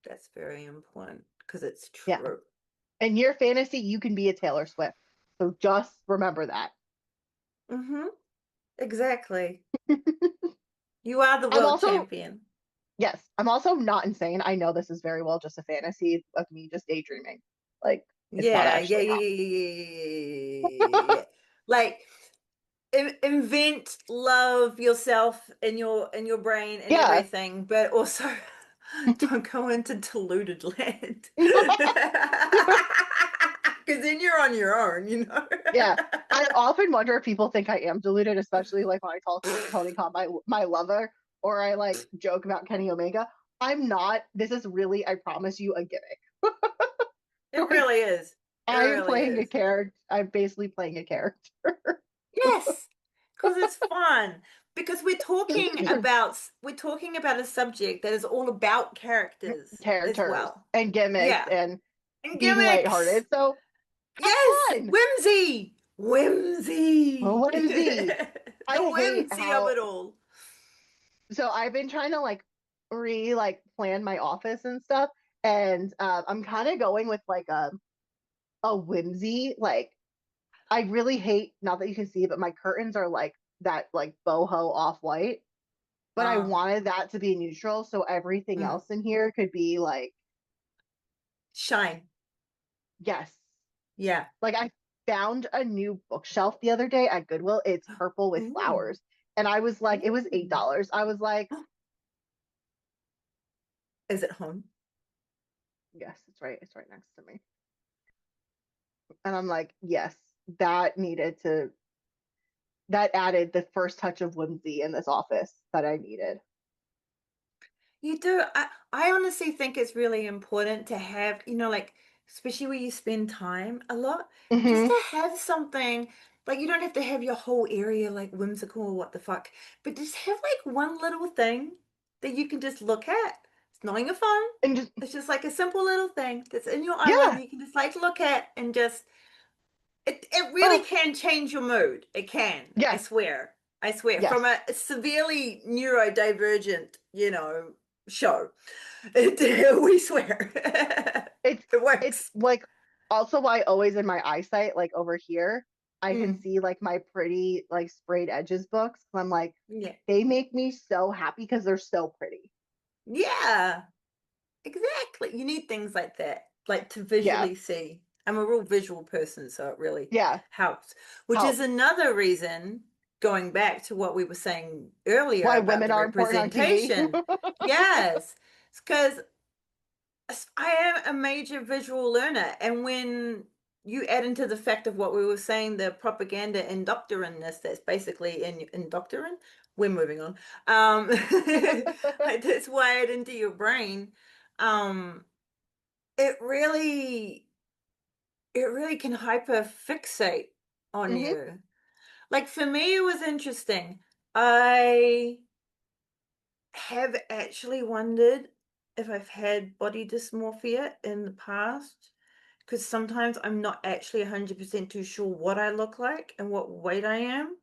[SPEAKER 3] That's very important because it's
[SPEAKER 2] Yeah.
[SPEAKER 3] true.
[SPEAKER 2] In your fantasy, you can be a Taylor Swift. So just remember that.
[SPEAKER 3] Mm-hmm. Exactly. You are the
[SPEAKER 2] I'm
[SPEAKER 3] world
[SPEAKER 2] also,
[SPEAKER 3] champion.
[SPEAKER 2] yes, I'm also not insane. I know this is very well just a fantasy of me just daydreaming. Like, it's not
[SPEAKER 3] Yeah, yeah,
[SPEAKER 2] actually
[SPEAKER 3] yeah, yeah, yeah, yeah, yeah, yeah, yeah. Like invent love yourself in your brain and
[SPEAKER 2] happening.
[SPEAKER 3] everything, but also don't go into deluded land.
[SPEAKER 2] Yeah.
[SPEAKER 3] Because then you're on your own, you know.
[SPEAKER 2] Yeah. I often wonder if people think I am deluded, especially like when I call Tony Khan my lover, or I like joke about Kenny Omega. I'm not. This is really, I promise you, a gimmick.
[SPEAKER 3] It
[SPEAKER 2] Like,
[SPEAKER 3] really is. It
[SPEAKER 2] I am
[SPEAKER 3] really
[SPEAKER 2] playing a
[SPEAKER 3] is.
[SPEAKER 2] character. I'm basically playing a character.
[SPEAKER 3] Yes, because it's fun. Because we're talking about a subject that is all about characters as
[SPEAKER 2] Characters
[SPEAKER 3] well.
[SPEAKER 2] and gimmicks
[SPEAKER 3] Yeah.
[SPEAKER 2] and
[SPEAKER 3] And
[SPEAKER 2] being
[SPEAKER 3] gimmicks.
[SPEAKER 2] lighthearted. So have
[SPEAKER 3] Yes,
[SPEAKER 2] fun.
[SPEAKER 3] whimsy. Whimsy.
[SPEAKER 2] Whimsy.
[SPEAKER 3] The
[SPEAKER 2] I hate
[SPEAKER 3] whimsy of
[SPEAKER 2] how.
[SPEAKER 3] it all.
[SPEAKER 2] So I've been trying to like plan my office and stuff, and I'm kind of going with like a whimsy. Like, I really hate, not that you can see, but my curtains are like that, like boho off white. But I
[SPEAKER 3] Uh,
[SPEAKER 2] wanted that to be neutral, so everything
[SPEAKER 3] mm,
[SPEAKER 2] else in here could be like,
[SPEAKER 3] shine.
[SPEAKER 2] yes.
[SPEAKER 3] Yeah.
[SPEAKER 2] Like, I found a new bookshelf the other day at Goodwill. It's purple with
[SPEAKER 3] Ooh.
[SPEAKER 2] flowers. And I was like, it was
[SPEAKER 3] Ooh.
[SPEAKER 2] $8. I was like,
[SPEAKER 3] Is it home?
[SPEAKER 2] yes, it's right next to me. And I'm like, yes, that needed to that added the first touch of whimsy in this office that I needed.
[SPEAKER 3] You do. I honestly think it's really important to have, like, especially where you spend time a lot, just
[SPEAKER 2] Hmm.
[SPEAKER 3] to have something, like, you don't have to have your whole area like whimsical or what the fuck, but just have like one little thing that you can just look at. It's not on your phone.
[SPEAKER 2] And just,
[SPEAKER 3] It's just like a simple little thing that's in your island
[SPEAKER 2] yeah,
[SPEAKER 3] that you can just like look at and just it really
[SPEAKER 2] oh,
[SPEAKER 3] can change your mood. It can. I
[SPEAKER 2] yes,
[SPEAKER 3] swear. I swear.
[SPEAKER 2] yes.
[SPEAKER 3] From a severely neurodivergent, show. We swear.
[SPEAKER 2] It's
[SPEAKER 3] It
[SPEAKER 2] it's
[SPEAKER 3] works.
[SPEAKER 2] like also why always in my eyesight, like over here, I can
[SPEAKER 3] Mm,
[SPEAKER 2] see like my pretty like sprayed edges books. I'm like,
[SPEAKER 3] yeah.
[SPEAKER 2] they make me so happy because they're so pretty.
[SPEAKER 3] Yeah. Exactly. You need things like that, like to
[SPEAKER 2] Yeah,
[SPEAKER 3] visually see. I'm a real visual person, so it really
[SPEAKER 2] yeah,
[SPEAKER 3] helps. Which is
[SPEAKER 2] helps.
[SPEAKER 3] another reason, going back to what we were saying earlier
[SPEAKER 2] Why
[SPEAKER 3] about
[SPEAKER 2] women
[SPEAKER 3] the
[SPEAKER 2] are important on TV.
[SPEAKER 3] representation. Yes. Because I am a major visual learner, and when you add into the fact of what we were saying, the propaganda indoctrineness that's basically in indoctrin, we're moving on. Like that's wired into your brain. Um, it really, it really can hyper fixate on
[SPEAKER 2] Hmm.
[SPEAKER 3] you. Like for me, it was interesting. I have actually wondered if I've had body dysmorphia in the past because sometimes I'm not actually 100% too sure what I look like and what weight I am.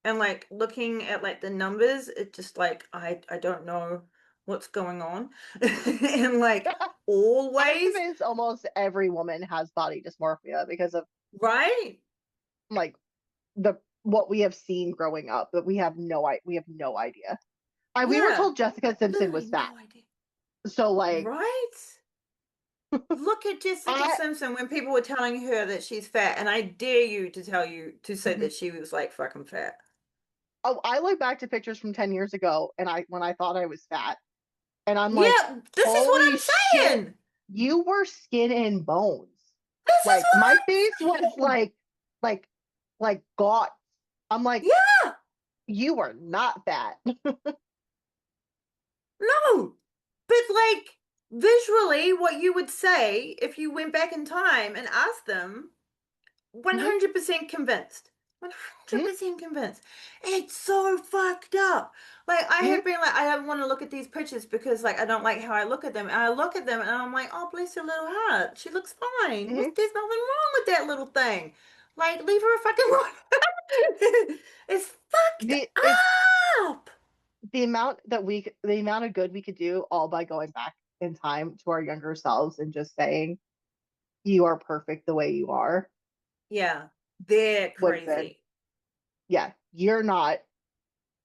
[SPEAKER 3] And like looking at like the numbers, it just like I don't know what's going on. And like
[SPEAKER 2] I'm
[SPEAKER 3] always,
[SPEAKER 2] convinced almost every woman has body dysmorphia because of
[SPEAKER 3] right?
[SPEAKER 2] like the what we have seen growing up, but we have no idea. We were
[SPEAKER 3] Yeah,
[SPEAKER 2] told Jessica Simpson
[SPEAKER 3] literally
[SPEAKER 2] was fat,
[SPEAKER 3] no idea.
[SPEAKER 2] so like
[SPEAKER 3] Right? Look at Jessica
[SPEAKER 2] I
[SPEAKER 3] Simpson when people were telling her that she's fat, and I dare you to tell you to say
[SPEAKER 2] mhm.
[SPEAKER 3] that she was like fucking fat.
[SPEAKER 2] Oh, I look back to pictures from 10 years ago, and I when I thought I was fat, and I'm like,
[SPEAKER 3] Yeah, this is what
[SPEAKER 2] holy
[SPEAKER 3] I'm
[SPEAKER 2] shit,
[SPEAKER 3] saying.
[SPEAKER 2] you were skin and bones.
[SPEAKER 3] This is
[SPEAKER 2] Like
[SPEAKER 3] what
[SPEAKER 2] my
[SPEAKER 3] I'm
[SPEAKER 2] face was
[SPEAKER 3] saying.
[SPEAKER 2] like like gaunt. I'm like,
[SPEAKER 3] Yeah,
[SPEAKER 2] you are not that.
[SPEAKER 3] no. But like visually, what you would say if you went back in time and asked them,
[SPEAKER 2] Mhm,
[SPEAKER 3] 100% convinced.
[SPEAKER 2] mhm,
[SPEAKER 3] 100% convinced. It's so fucked up. Like, I
[SPEAKER 2] mhm,
[SPEAKER 3] have been like, I don't want to look at these pictures because, like, I don't like how I look at them. And I look at them and I'm like, oh, bless her little heart. She looks fine.
[SPEAKER 2] mhm.
[SPEAKER 3] There's nothing wrong with that little thing. Like, leave her a fucking alone. It's fucked
[SPEAKER 2] It's
[SPEAKER 3] up.
[SPEAKER 2] the amount of good we could do all by going back in time to our younger selves and just saying you are perfect the way you are
[SPEAKER 3] Yeah, they're
[SPEAKER 2] would have been,
[SPEAKER 3] crazy.
[SPEAKER 2] yeah, you're not,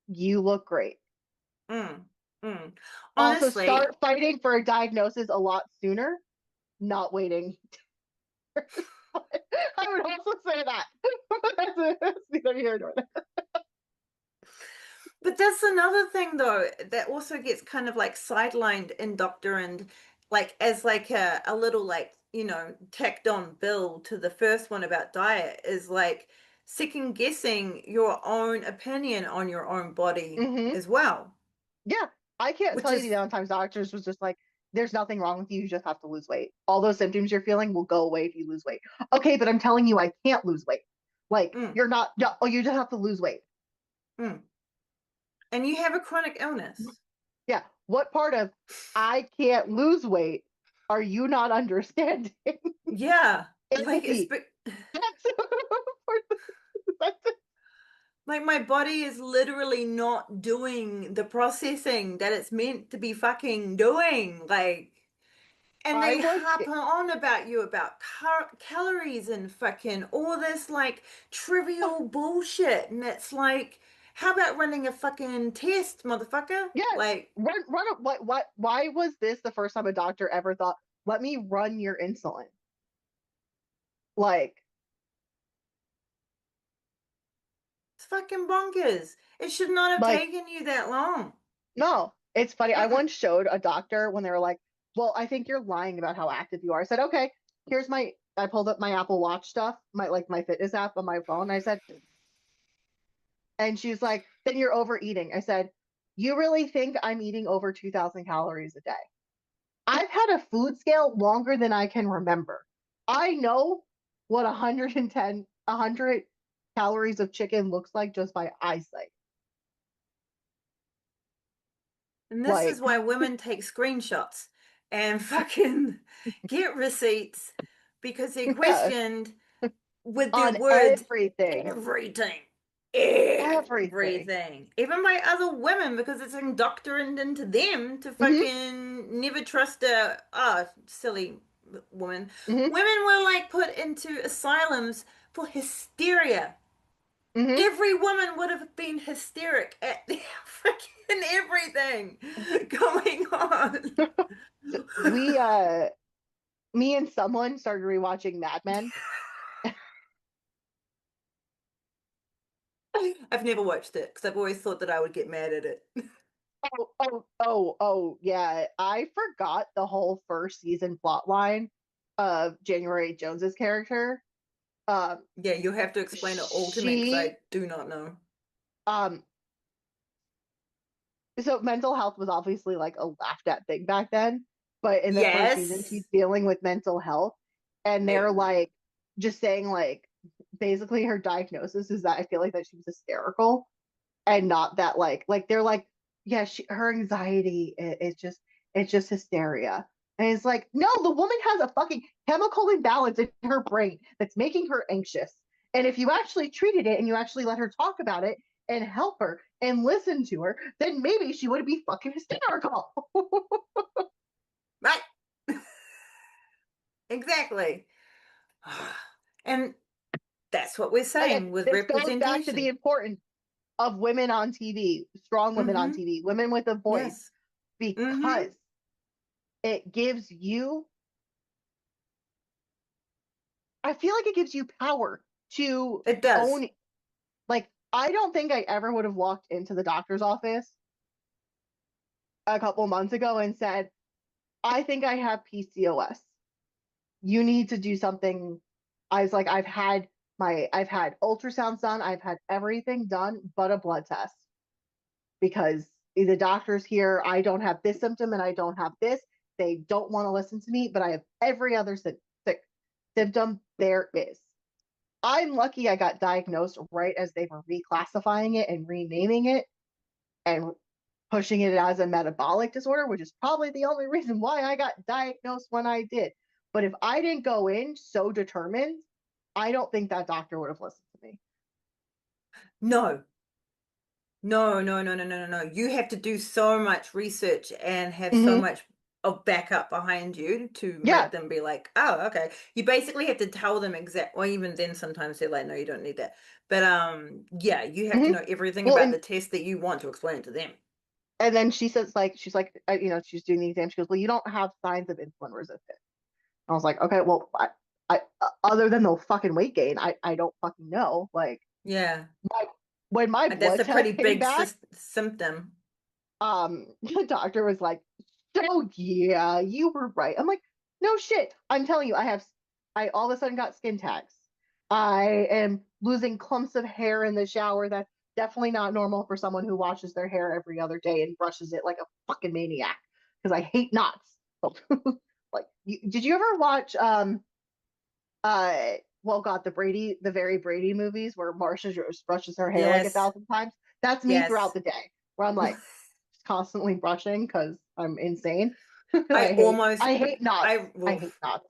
[SPEAKER 2] you look great.
[SPEAKER 3] Mm, mm.
[SPEAKER 2] Also,
[SPEAKER 3] Honestly,
[SPEAKER 2] start fighting for a diagnosis a lot sooner, not waiting. I would also say that. That's neither here nor there.
[SPEAKER 3] but that's another thing though that also gets kind of like sidelined in Doctor and like as like a little like, tacked on bill to the first one about diet is like second guessing your own opinion on your own body
[SPEAKER 2] Mm-hmm.
[SPEAKER 3] as well,
[SPEAKER 2] Yeah, I can't
[SPEAKER 3] which
[SPEAKER 2] tell you the
[SPEAKER 3] is
[SPEAKER 2] amount of times doctors was just like, there's nothing wrong with you. You just have to lose weight. All those symptoms you're feeling will go away if you lose weight. Okay, but I'm telling you, I can't lose weight. Like,
[SPEAKER 3] mm,
[SPEAKER 2] you're not, no, oh, you just have to lose weight.
[SPEAKER 3] mm. And you have a chronic illness.
[SPEAKER 2] Yeah. What part of I can't lose weight are you not understanding?
[SPEAKER 3] Yeah, like it's
[SPEAKER 2] Empathy. That's, that's
[SPEAKER 3] like my body is literally not doing the processing that it's meant to be fucking doing. Like, and
[SPEAKER 2] I
[SPEAKER 3] they
[SPEAKER 2] was,
[SPEAKER 3] harp on about you about calories and fucking all this like trivial bullshit. And it's like, how about running a fucking test, motherfucker?
[SPEAKER 2] yes,
[SPEAKER 3] Like,
[SPEAKER 2] run, why was this the first time a doctor ever thought, let me run your insulin? Like,
[SPEAKER 3] it's fucking bonkers. It should not have
[SPEAKER 2] like,
[SPEAKER 3] taken you that long.
[SPEAKER 2] no, it's funny. I
[SPEAKER 3] Mm-mm.
[SPEAKER 2] once showed a doctor when they were like, well, I think you're lying about how active you are. I said, okay, I pulled up my Apple Watch stuff, my fitness app on my phone. I said, and she's like, then you're overeating. I said, you really think I'm eating over 2,000 calories a day? I've had a food scale longer than I can remember. I know what 100 calories of chicken looks like just by eyesight.
[SPEAKER 3] And this is
[SPEAKER 2] Like,
[SPEAKER 3] why women take screenshots and fucking get receipts because they
[SPEAKER 2] yeah,
[SPEAKER 3] questioned with their
[SPEAKER 2] on
[SPEAKER 3] words
[SPEAKER 2] everything,
[SPEAKER 3] everything.
[SPEAKER 2] everything.
[SPEAKER 3] Everything. Even by other women because it's indoctrinated into them to
[SPEAKER 2] Hmm.
[SPEAKER 3] fucking never trust silly woman.
[SPEAKER 2] Hmm.
[SPEAKER 3] Women were like put into asylums for hysteria.
[SPEAKER 2] Hmm.
[SPEAKER 3] Every woman would have been hysteric at the freaking everything going on.
[SPEAKER 2] We Me and someone started rewatching Mad Men.
[SPEAKER 3] I've never watched it because I've always thought that I would get mad at it.
[SPEAKER 2] Oh, yeah. I forgot the whole first season plot line of January Jones's character. Um,
[SPEAKER 3] Yeah, you'll have to explain it all to me because
[SPEAKER 2] she
[SPEAKER 3] I do not know.
[SPEAKER 2] um so mental health was obviously like a laughed at thing back then, but in the first season she's
[SPEAKER 3] Yes.
[SPEAKER 2] dealing with mental health and they're
[SPEAKER 3] Oh.
[SPEAKER 2] like just saying like basically her diagnosis is that I feel like that she was hysterical and not that like they're like yeah her anxiety it's just hysteria and it's like no, the woman has a fucking chemical imbalance in her brain that's making her anxious, and if you actually treated it and you actually let her talk about it and help her and listen to her, then maybe she would be fucking hysterical.
[SPEAKER 3] Right. Exactly. And that's what we're
[SPEAKER 2] Again,
[SPEAKER 3] saying with
[SPEAKER 2] this goes back to the
[SPEAKER 3] representation.
[SPEAKER 2] importance of women on TV, strong women on
[SPEAKER 3] Mm-hmm.
[SPEAKER 2] TV, women with a voice,
[SPEAKER 3] Yes. Mm-hmm.
[SPEAKER 2] because it gives you I feel like it gives you power to
[SPEAKER 3] It does.
[SPEAKER 2] own. Like, I don't think I ever would have walked into the doctor's office a couple months ago and said, I think I have PCOS. You need to do something. I was like, I've had I've had ultrasounds done, I've had everything done but a blood test because the doctors here, I don't have this symptom and I don't have this. They don't want to listen to me, but I have every other symptom there is. I'm lucky I got diagnosed right as they were reclassifying it and renaming it and pushing it as a metabolic disorder, which is probably the only reason why I got diagnosed when I did. But if I didn't go in so determined, I don't think that doctor would have listened to me.
[SPEAKER 3] No. No, no, no, no, no, no, no. You have to do so much research and have so
[SPEAKER 2] Mm-hmm.
[SPEAKER 3] much of backup behind you to
[SPEAKER 2] Yeah.
[SPEAKER 3] make them be like, oh, okay. You basically have to tell them exact, well, even then sometimes they're like, no, you don't need that. But yeah, you have to
[SPEAKER 2] Mm-hmm.
[SPEAKER 3] know everything
[SPEAKER 2] Well,
[SPEAKER 3] about the test that you want to explain it to them.
[SPEAKER 2] and then she says like she's like she's doing the exam. She goes, well, you don't have signs of insulin resistance. I was like, okay, well, other than the fucking weight gain, I don't fucking know. Like
[SPEAKER 3] Yeah.
[SPEAKER 2] my when my
[SPEAKER 3] That's
[SPEAKER 2] blood
[SPEAKER 3] a pretty
[SPEAKER 2] test came
[SPEAKER 3] big
[SPEAKER 2] back,
[SPEAKER 3] symptom.
[SPEAKER 2] the doctor was like, so yeah, you were right. I'm like, no shit. I'm telling you, I all of a sudden got skin tags. I am losing clumps of hair in the shower. That's definitely not normal for someone who washes their hair every other day and brushes it like a fucking maniac. Because I hate knots. Like, did you ever watch uh well god the very Brady movies where Marsha just brushes her hair like a
[SPEAKER 3] Yes.
[SPEAKER 2] thousand times? That's me throughout
[SPEAKER 3] Yes.
[SPEAKER 2] the day where I'm like constantly brushing because I'm insane.
[SPEAKER 3] I almost,
[SPEAKER 2] I hate knots.
[SPEAKER 3] I,
[SPEAKER 2] I hate
[SPEAKER 3] oof.
[SPEAKER 2] knots.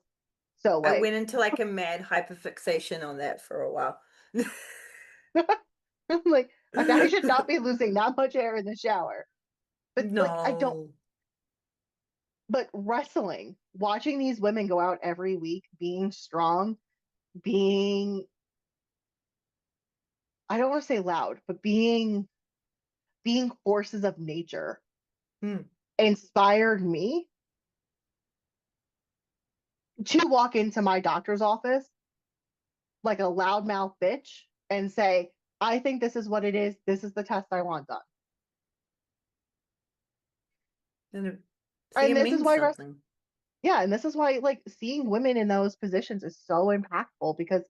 [SPEAKER 2] So
[SPEAKER 3] I
[SPEAKER 2] like
[SPEAKER 3] went into like a mad hyperfixation on that for a while.
[SPEAKER 2] like I should not be losing that much hair in the shower. But like I don't
[SPEAKER 3] No.
[SPEAKER 2] but wrestling, watching these women go out every week being strong, being I don't want to say loud, but being forces of nature
[SPEAKER 3] Hmm.
[SPEAKER 2] inspired me to walk into my doctor's office like a loudmouth bitch and say, I think this is what it is. This is the test I want done.
[SPEAKER 3] And see,
[SPEAKER 2] And
[SPEAKER 3] it
[SPEAKER 2] this is
[SPEAKER 3] means
[SPEAKER 2] why
[SPEAKER 3] something.
[SPEAKER 2] yeah, and this is why like seeing women in those positions is so impactful because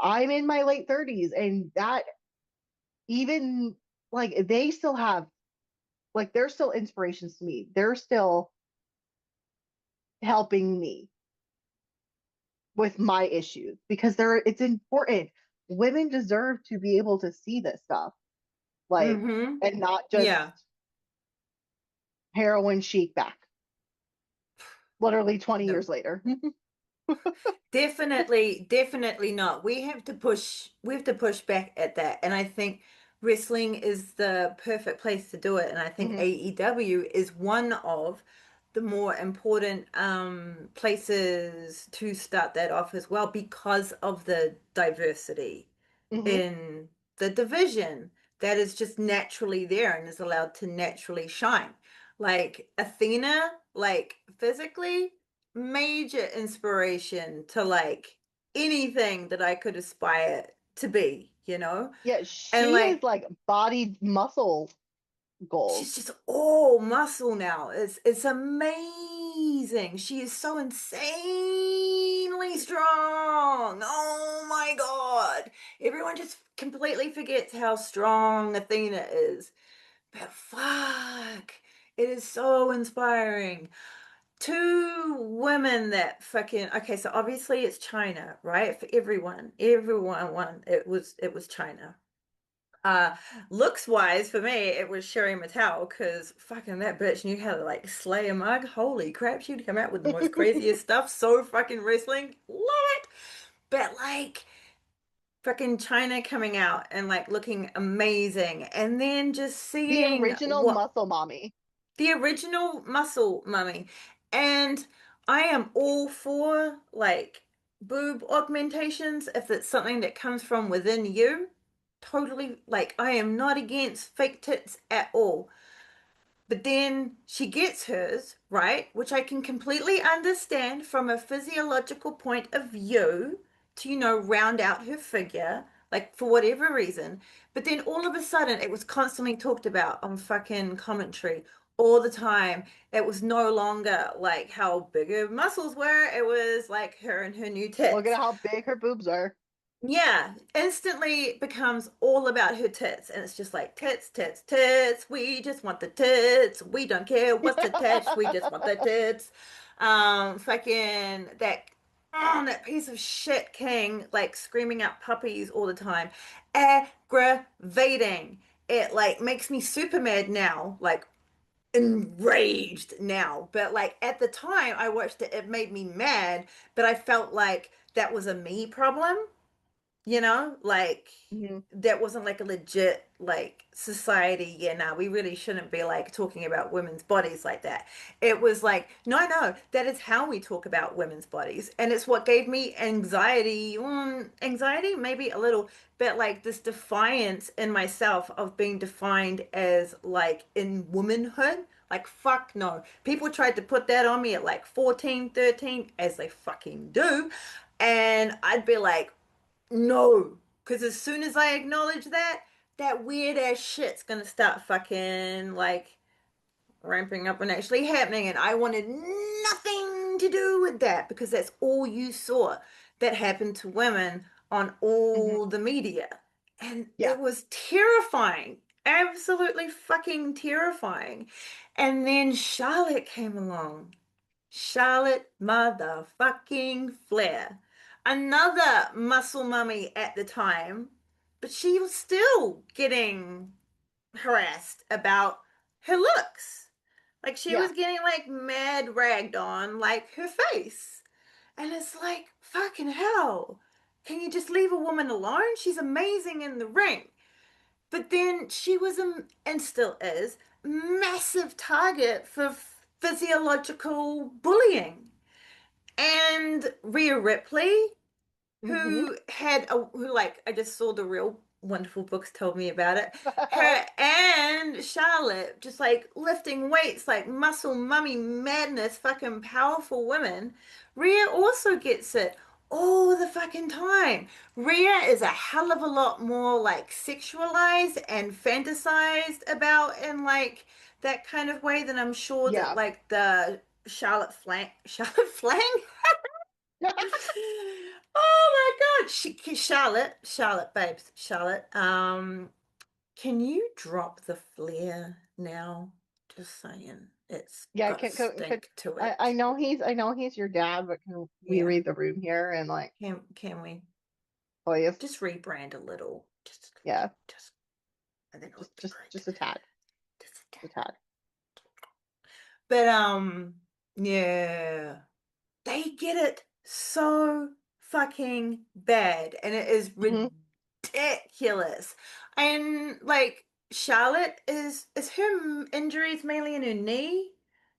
[SPEAKER 2] I'm in my late 30s and that even like they still have like they're still inspirations to me. They're still helping me with my issues because it's important. Women deserve to be able to see this stuff, like,
[SPEAKER 3] Mm-hmm.
[SPEAKER 2] and not just
[SPEAKER 3] Yeah.
[SPEAKER 2] heroin chic back, literally 20
[SPEAKER 3] No.
[SPEAKER 2] years later.
[SPEAKER 3] Definitely, definitely not. We have to push back at that. And I think wrestling is the perfect place to do it. And I think
[SPEAKER 2] Hmm.
[SPEAKER 3] AEW is one of the more important places to start that off as well because of the diversity
[SPEAKER 2] Hmm.
[SPEAKER 3] in the division that is just naturally there and is allowed to naturally shine. Like Athena, like physically, major inspiration to like anything that I could aspire to be, you know?
[SPEAKER 2] Yeah,
[SPEAKER 3] And
[SPEAKER 2] she is
[SPEAKER 3] like
[SPEAKER 2] like body muscle goals.
[SPEAKER 3] she's just all muscle now. It's amazing. She is so insanely strong. Oh my God. Everyone just completely forgets how strong Athena is. But fuck, it is so inspiring. Two women that fucking okay, so obviously it's China, right? For everyone. Everyone won. It was China. Uh, looks wise for me, it was Sherry Mattel because fucking that bitch knew how to like slay a mug. Holy crap, she'd come out with the most craziest stuff. So fucking wrestling, love it. But like fucking China coming out and like looking amazing, and then just
[SPEAKER 2] The
[SPEAKER 3] seeing
[SPEAKER 2] original
[SPEAKER 3] what
[SPEAKER 2] muscle mommy.
[SPEAKER 3] the original muscle mummy, and I am all for like boob augmentations if it's something that comes from within you. Totally, like I am not against fake tits at all. But then she gets hers, right? Which I can completely understand from a physiological point of view to, round out her figure, like for whatever reason. But then all of a sudden, it was constantly talked about on fucking commentary all the time. It was no longer like how big her muscles were, it was like her and her new
[SPEAKER 2] Look at
[SPEAKER 3] tits.
[SPEAKER 2] how big her boobs are.
[SPEAKER 3] Yeah, instantly becomes all about her tits, and it's just like tits, tits, tits. We just want the tits. We don't care what's attached. We just want the tits. Fucking that piece of shit king, like screaming out puppies all the time, aggravating. It like makes me super mad now, like enraged now. But like at the time I watched it, it made me mad, but I felt like that was a me problem, like
[SPEAKER 2] Mhm.
[SPEAKER 3] that wasn't like a legit like society. Yeah, no, we really shouldn't be like talking about women's bodies like that. It was like, no, no, that is how we talk about women's bodies, and it's what gave me anxiety. Anxiety, maybe a little bit, like this defiance in myself of being defined as like in womanhood. Like, fuck no. People tried to put that on me at like 14, 13, as they fucking do. And I'd be like, no, because as soon as I acknowledge that, that weird ass shit's gonna start fucking like ramping up and actually happening. And I wanted nothing to do with that because that's all you saw that happened to women on
[SPEAKER 2] Mhm.
[SPEAKER 3] all the media. And
[SPEAKER 2] Yeah.
[SPEAKER 3] it was terrifying, absolutely fucking terrifying. And then Charlotte came along. Charlotte motherfucking Flair. Another muscle mummy at the time, but she was still getting harassed about her looks. Like she
[SPEAKER 2] Yeah.
[SPEAKER 3] was getting like mad ragged on, like her face. And it's like, fucking hell. Can you just leave a woman alone? She's amazing in the ring. But then she was and still is, massive target for physiological bullying. And Rhea Ripley,
[SPEAKER 2] Hmm.
[SPEAKER 3] who like I just saw the real wonderful books told me about it. Her and Charlotte just like lifting weights like muscle mummy madness, fucking powerful women. Rhea also gets it all the fucking time. Rhea is a hell of a lot more like sexualized and fantasized about in like that kind of way than I'm sure that
[SPEAKER 2] Yeah.
[SPEAKER 3] like the Charlotte Flang Oh my God, Charlotte, babes, Charlotte. Can you drop the flare now? Just saying, it's
[SPEAKER 2] Yeah.
[SPEAKER 3] got
[SPEAKER 2] Could
[SPEAKER 3] stink to
[SPEAKER 2] I
[SPEAKER 3] it.
[SPEAKER 2] know he's your dad, but can we
[SPEAKER 3] Yeah,
[SPEAKER 2] read the room here and like
[SPEAKER 3] can we
[SPEAKER 2] please?
[SPEAKER 3] just rebrand a little?
[SPEAKER 2] Yeah.
[SPEAKER 3] Just, I think it would be
[SPEAKER 2] Just
[SPEAKER 3] great.
[SPEAKER 2] just a tad.
[SPEAKER 3] Just a
[SPEAKER 2] Just a
[SPEAKER 3] tad.
[SPEAKER 2] tad.
[SPEAKER 3] But yeah. They get it so fucking bad, and it is
[SPEAKER 2] Hmm.
[SPEAKER 3] ridiculous. And like Charlotte is her injuries mainly in her knee.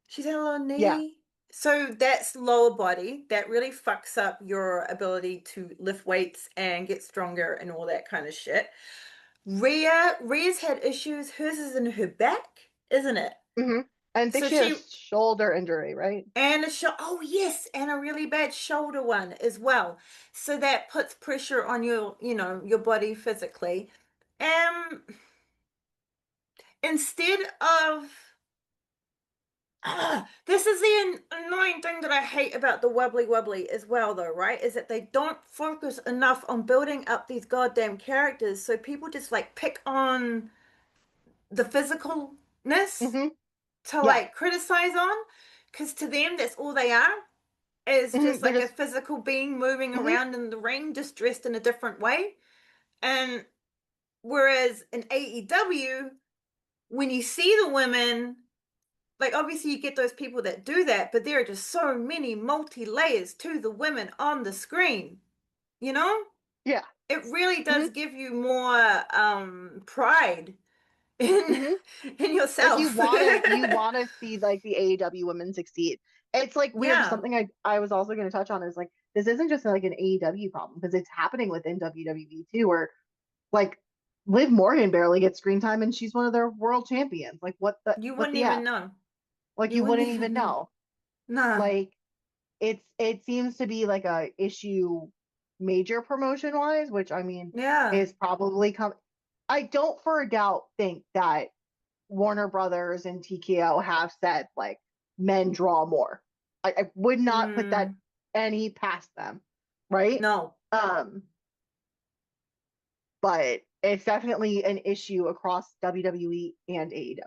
[SPEAKER 3] She's had a little
[SPEAKER 2] Yeah.
[SPEAKER 3] knee. So that's lower body. That really fucks up your ability to lift weights and get stronger and all that kind of shit. Rhea's had issues. Hers is in her back, isn't it?
[SPEAKER 2] Hmm. I think
[SPEAKER 3] So
[SPEAKER 2] she had a
[SPEAKER 3] she
[SPEAKER 2] shoulder injury, right?
[SPEAKER 3] and oh yes, and a really bad shoulder one as well. So that puts pressure on your body physically. Um, instead of this is the annoying thing that I hate about the wobbly wobbly as well, though, right? Is that they don't focus enough on building up these goddamn characters, so people just like pick on the physicalness
[SPEAKER 2] Hmm.
[SPEAKER 3] to
[SPEAKER 2] Yeah.
[SPEAKER 3] like criticize on, because to them that's all they are. Is
[SPEAKER 2] Hmm.
[SPEAKER 3] just
[SPEAKER 2] They're
[SPEAKER 3] like a
[SPEAKER 2] just.
[SPEAKER 3] physical being moving
[SPEAKER 2] Hmm.
[SPEAKER 3] around in the ring, just dressed in a different way. And whereas in AEW, when you see the women, like obviously you get those people that do that, but there are just so many multi layers to the women on the screen, you know?
[SPEAKER 2] Yeah.
[SPEAKER 3] It really
[SPEAKER 2] Hmm.
[SPEAKER 3] does give you more pride in
[SPEAKER 2] Hmm.
[SPEAKER 3] in
[SPEAKER 2] Like
[SPEAKER 3] yourself.
[SPEAKER 2] you wanna see like the AEW women succeed. It's like weird.
[SPEAKER 3] Yeah.
[SPEAKER 2] Something I was also going to touch on is like this isn't just like an AEW problem because it's happening within WWE too, where like Liv Morgan barely gets screen time and she's one of their world champions. Like
[SPEAKER 3] You
[SPEAKER 2] what
[SPEAKER 3] wouldn't
[SPEAKER 2] the
[SPEAKER 3] even
[SPEAKER 2] F?
[SPEAKER 3] know.
[SPEAKER 2] Like
[SPEAKER 3] You
[SPEAKER 2] you
[SPEAKER 3] wouldn't
[SPEAKER 2] wouldn't even
[SPEAKER 3] even know.
[SPEAKER 2] know.
[SPEAKER 3] Nah.
[SPEAKER 2] Like it seems to be like a issue major promotion wise, which I mean
[SPEAKER 3] Yeah.
[SPEAKER 2] is probably come I don't for a doubt think that Warner Brothers and TKO have said like men draw more. I would not put that
[SPEAKER 3] Mm,
[SPEAKER 2] any past them, right?
[SPEAKER 3] no.
[SPEAKER 2] Um, but it's definitely an issue across WWE and AEW.